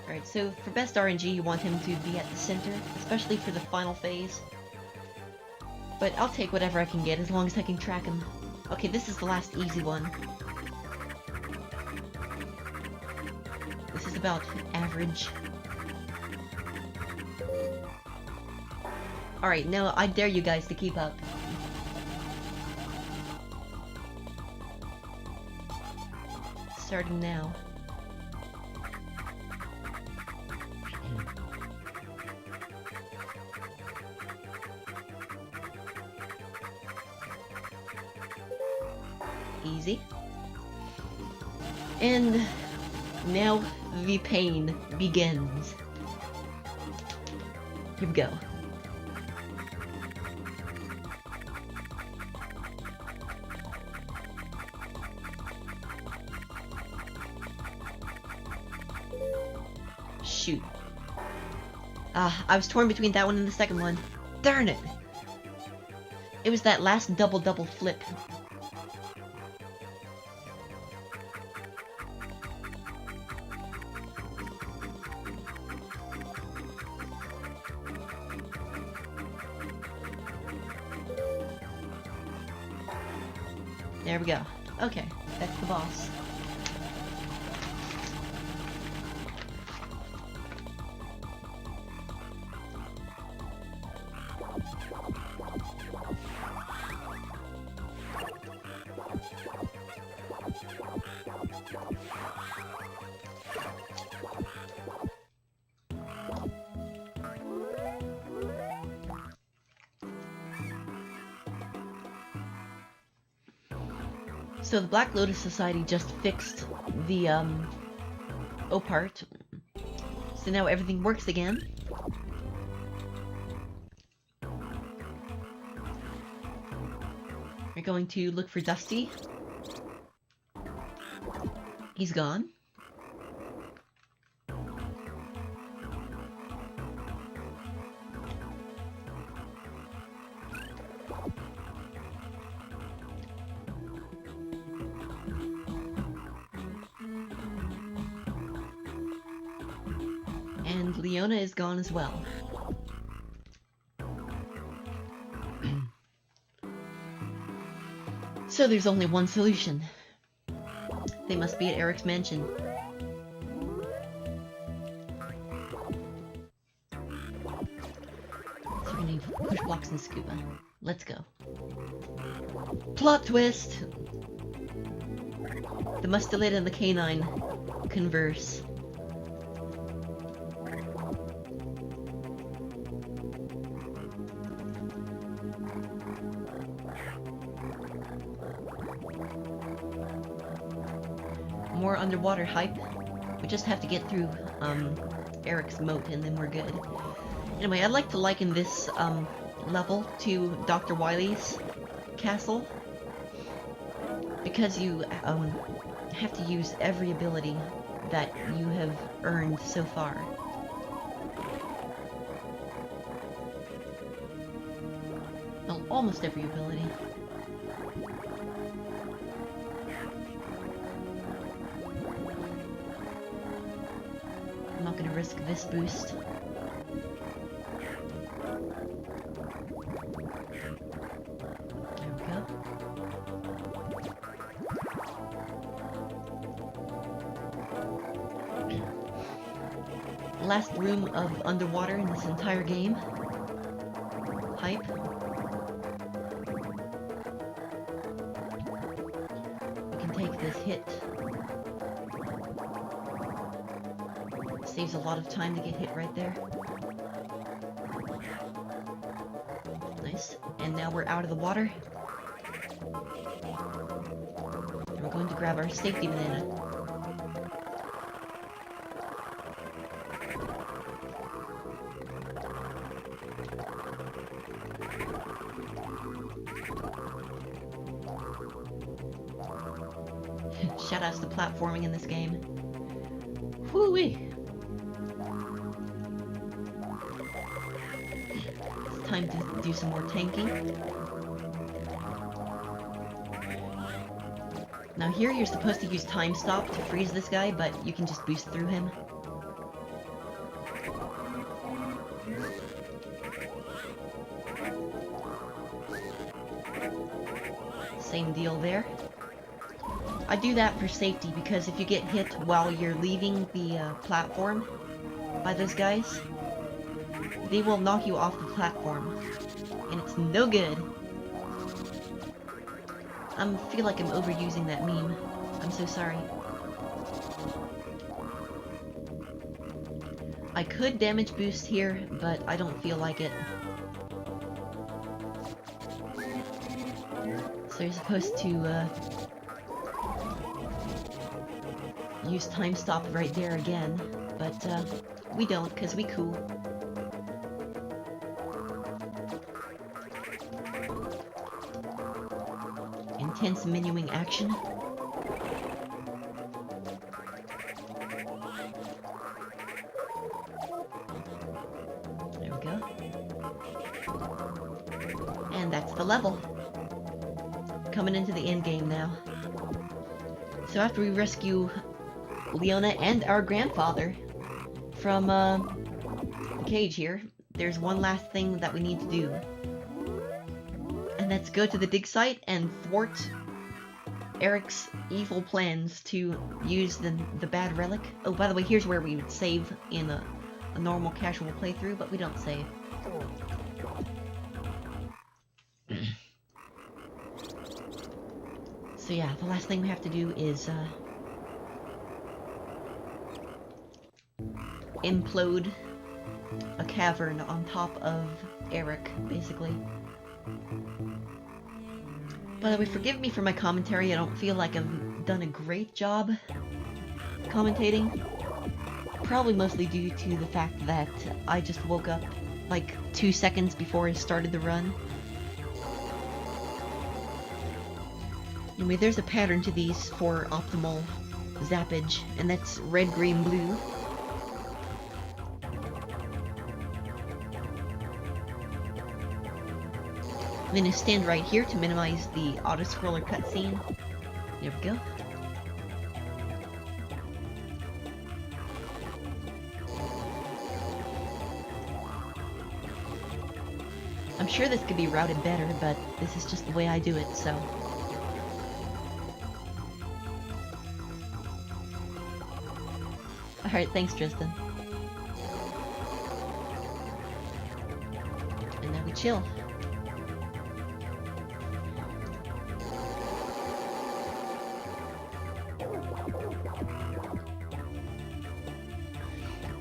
Alright, so for best RNG, you want him to be at the center, especially for the final phase. But I'll take whatever I can get, as long as I can track him. Okay, this is the last easy one. This is about average. Alright, now I dare you guys to keep up. Starting now. Easy. And now the pain begins. Here we go. Shoot. I was torn between that one and the second one. Darn it! It was that last double flip. There we go. Okay, that's the boss. So the Black Lotus Society just fixed the O part, so now everything works again. We're going to look for Dusty. He's gone. And Leona is gone as well. So there's only one solution. They must be at Eric's mansion. So we're gonna push blocks and scuba. Let's go. Plot twist! The Mustelids and the Canine converse. More underwater hype. We just have to get through Eric's moat and then we're good. Anyway, I'd like to liken this level to Dr. Wily's castle, because you have to use every ability that you have earned so far. Well, almost every ability. I'm not gonna risk this boost. There we go. Last room of underwater in this entire game. Hype. We can take this hit. Saves a lot of time to get hit right there. Nice. And now we're out of the water. And we're going to grab our safety banana. Shoutouts to platforming in this game. Whoo-wee! It's time to do some more tanking. Now here you're supposed to use time stop to freeze this guy, but you can just boost through him. Same deal there. I do that for safety because if you get hit while you're leaving the platform by those guys, they will knock you off the platform, and it's no good. I feel like I'm overusing that meme. I'm so sorry. I could damage boost here, but I don't feel like it. So you're supposed to use time stop right there again, but we don't, because we cool. Intense menuing action. There we go. And that's the level. Coming into the end game now. So after we rescue Leona and our grandfather from the cage here, there's one last thing that we need to do. And that's go to the dig site and thwart Eric's evil plans to use the bad relic. Oh, by the way, here's where we would save in a normal casual playthrough, but we don't save. So yeah, the last thing we have to do is implode a cavern on top of Eric, basically. By the way, forgive me for my commentary. I don't feel like I've done a great job commentating. Probably mostly due to the fact that I just woke up like 2 seconds before I started the run. Anyway, there's a pattern to these for optimal zappage, and that's red, green, blue. I'm gonna stand right here to minimize the auto-scroller cutscene. There we go. I'm sure this could be routed better, but this is just the way I do it, so. Alright, thanks, Tristan. And now we chill.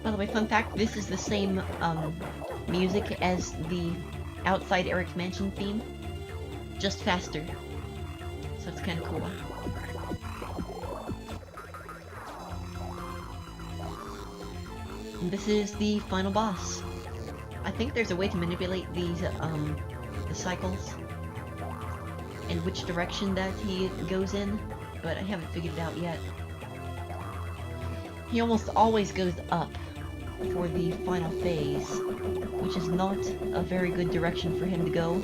By the way, fun fact, this is the same music as the Outside Eric's Mansion theme, just faster. So it's kind of cool. And this is the final boss. I think there's a way to manipulate these the cycles and which direction that he goes in. but I haven't figured it out yet. He almost always goes up for the final phase, which is not a very good direction for him to go.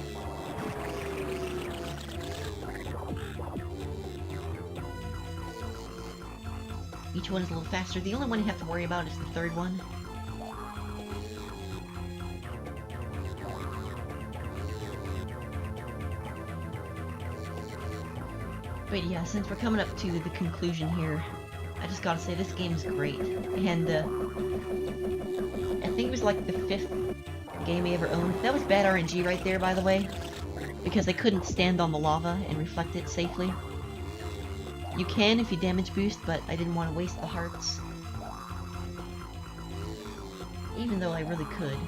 Each one is a little faster. The only one you have to worry about is the third one. But yeah, since we're coming up to the conclusion here, I just gotta say this game's great. And I think it was like the 5th game I ever owned. That was bad RNG right there, by the way, because I couldn't stand on the lava and reflect it safely. You can if you damage boost, but I didn't want to waste the hearts. Even though I really could.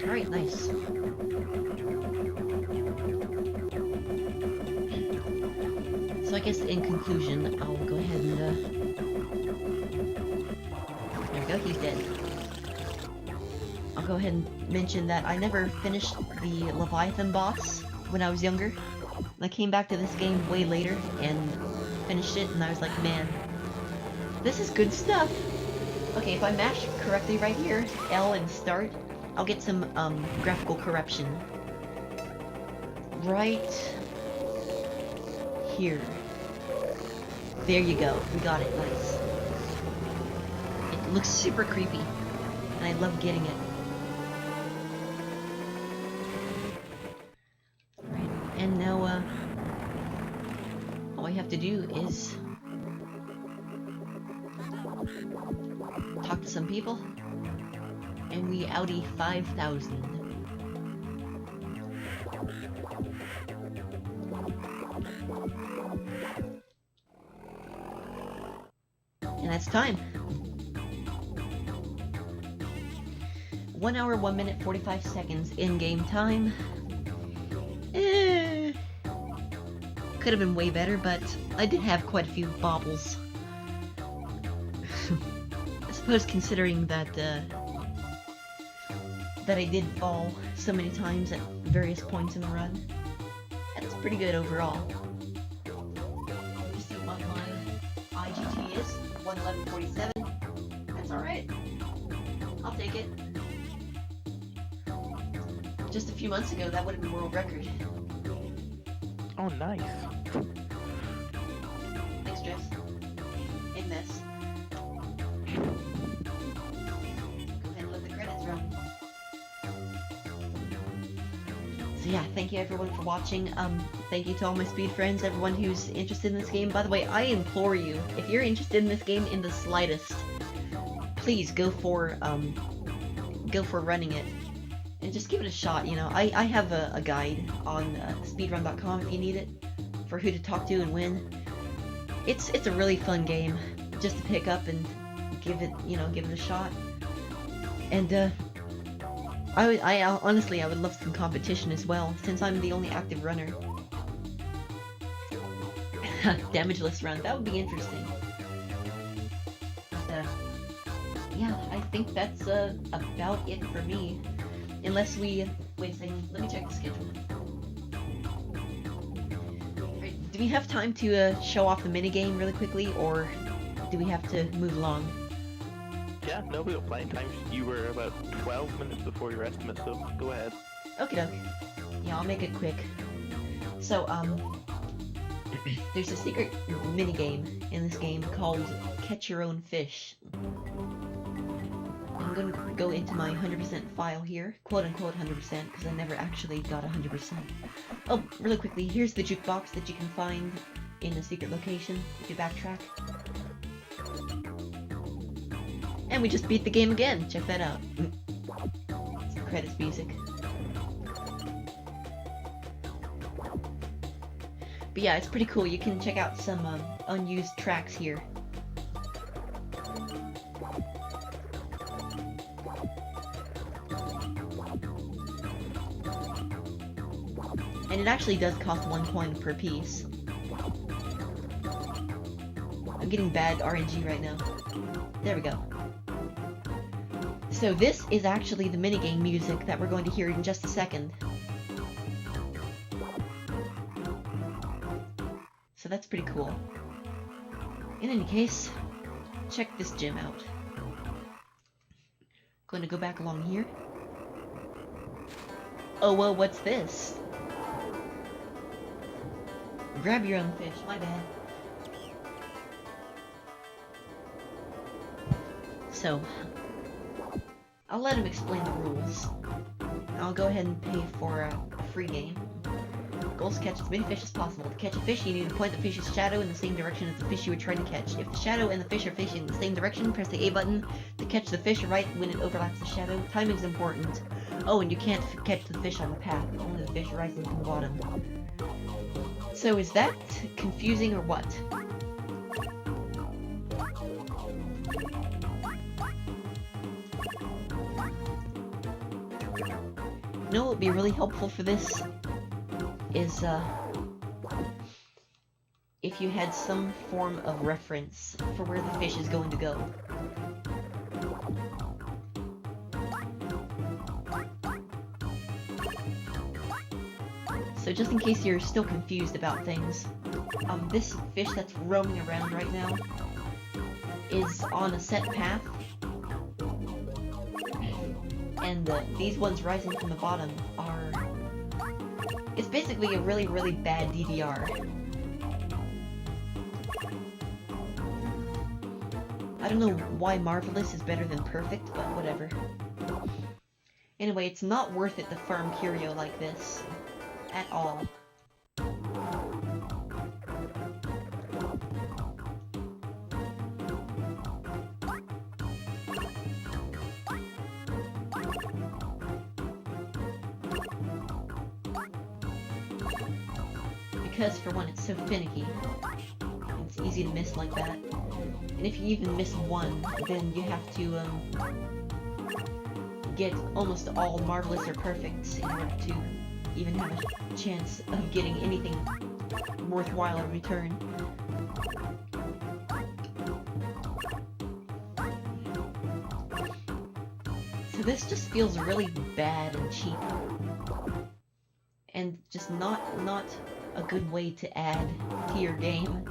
Alright, nice. So I guess in conclusion, I'll go ahead and, there we go, he's dead. I'll go ahead and mention that I never finished the Leviathan boss when I was younger. I came back to this game way later and finished it, and I was like, man, this is good stuff. Okay, if I mash correctly right here, L and start, I'll get some graphical corruption. Right here. There you go. We got it. Nice. It looks super creepy, and I love getting it. Right, and now all I have to do is talk to some people. And we outie 5,000. And that's time. 1 hour, 1 minute, 45 seconds in-game time. Could have been way better, but I did have quite a few baubles. I suppose considering that that I did fall so many times at various points in the run. That's pretty good overall. You see what my IGT is? 111.47. That's alright. I'll take it. Just a few months ago, that would have been world record. Oh, nice. Thanks, Jess. In this. Go ahead and let the credits run. So yeah, thank you everyone for watching. Thank you to all my speed friends, everyone who's interested in this game. By the way, I implore you, if you're interested in this game in the slightest, please go for running it. And just give it a shot, you know. I have a guide on speedrun.com if you need it, for who to talk to and when. It's a really fun game, just to pick up and give it a shot. And I honestly, I would love some competition as well, since I'm the only active runner. Damageless run, that would be interesting. But, yeah, I think that's about it for me. Unless we... wait a second, let me check the schedule. Right, do we have time to show off the minigame really quickly, or do we have to move along? Yeah, no, we got plenty of time. You were about 12 minutes before your estimate, so go ahead. Okie doke. Yeah, I'll make it quick. So, there's a secret minigame in this game called Catch Your Own Fish. I'm going to go into my 100% file here, quote-unquote 100%, because I never actually got 100%. Oh, really quickly, here's the jukebox that you can find in a secret location if you backtrack. And we just beat the game again, check that out. Some credits music. But yeah, it's pretty cool, you can check out some unused tracks here. And it actually does cost 1 coin per piece. I'm getting bad RNG right now. There we go. So this is actually the minigame music that we're going to hear in just a second. So that's pretty cool. In any case, check this gym out. Going to go back along here. Oh, well, what's this? Grab your own fish, my bad. So, I'll let him explain the rules. I'll go ahead and pay for a free game. Goals: catch as many fish as possible. To catch a fish, you need to point the fish's shadow in the same direction as the fish you were trying to catch. If the shadow and the fish are facing the same direction, press the A button to catch the fish right when it overlaps the shadow. Timing is important. Oh, and you can't catch the fish on the path, only the fish rising from the bottom. So is that confusing or what? You know what would be really helpful for this is if you had some form of reference for where the fish is going to go. So just in case you're still confused about things, this fish that's roaming around right now is on a set path, and these ones rising from the bottom are... It's basically a really, really bad DVR. I don't know why Marvelous is better than Perfect, but whatever. Anyway, it's not worth it to farm Curio like this. At all. Because, for one, it's so finicky. It's easy to miss like that. And if you even miss one, then you have to, get almost all Marvelous or Perfects in order to even have a chance of getting anything worthwhile in return. So this just feels really bad and cheap. And just not a good way to add to your game.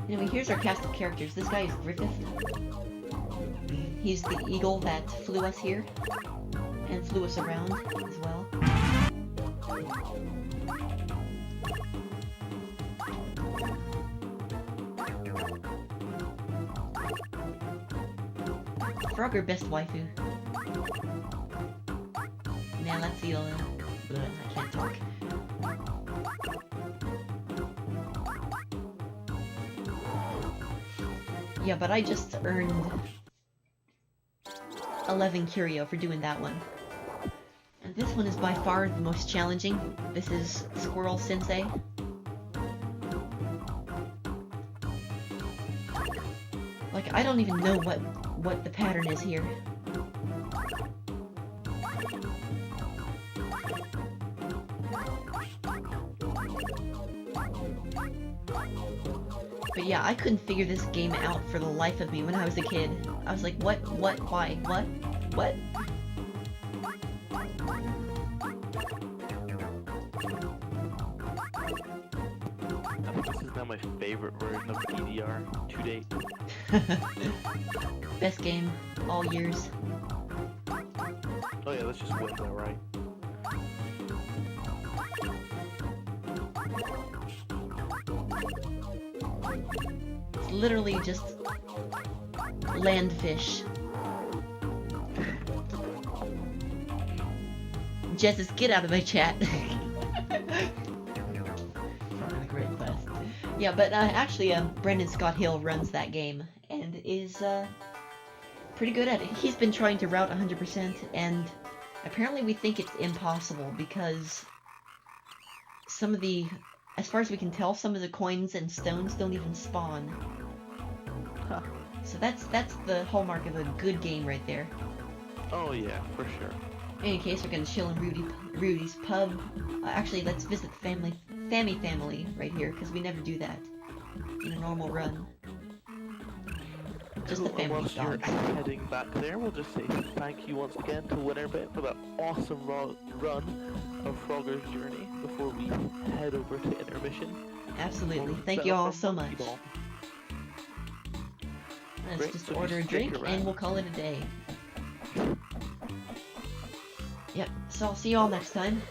Anyway, here's our cast of characters. This guy is Griffith. He's the eagle that flew us here, and flew us around as well. Frogger best waifu. Now let's see all the... I can't talk. Yeah, but I just earned 11 Curio for doing that one. And this one is by far the most challenging. This is Squirrel Sensei. Like, I don't even know what the pattern is here. But yeah, I couldn't figure this game out for the life of me when I was a kid. I was like, what, why, what? I think this is now my favorite version of DDR to date. Best game, all years. Oh yeah, let's just win that, right? It's literally just landfish. Jesus, get out of my chat. Yeah, but actually, Brendan Scott Hill runs that game and is pretty good at it. He's been trying to route 100%, and apparently we think it's impossible because some of the, as far as we can tell, some of the coins and stones don't even spawn. Huh. So that's the hallmark of a good game right there. Oh yeah, for sure. In any case, we're gonna chill in Rudy's pub. Actually, let's visit the family right here, because we never do that in a normal run. Just the And family whilst you're dogs. heading back there, we'll just say thank you once again to WinnerBit for that awesome run of Frogger's Journey before we head over to intermission. Absolutely. We'll Thank set you up all our so monkey much. ball. Let's Great, just so if you order a stick drink around- and we'll call it a day. Yep, so I'll see you all next time.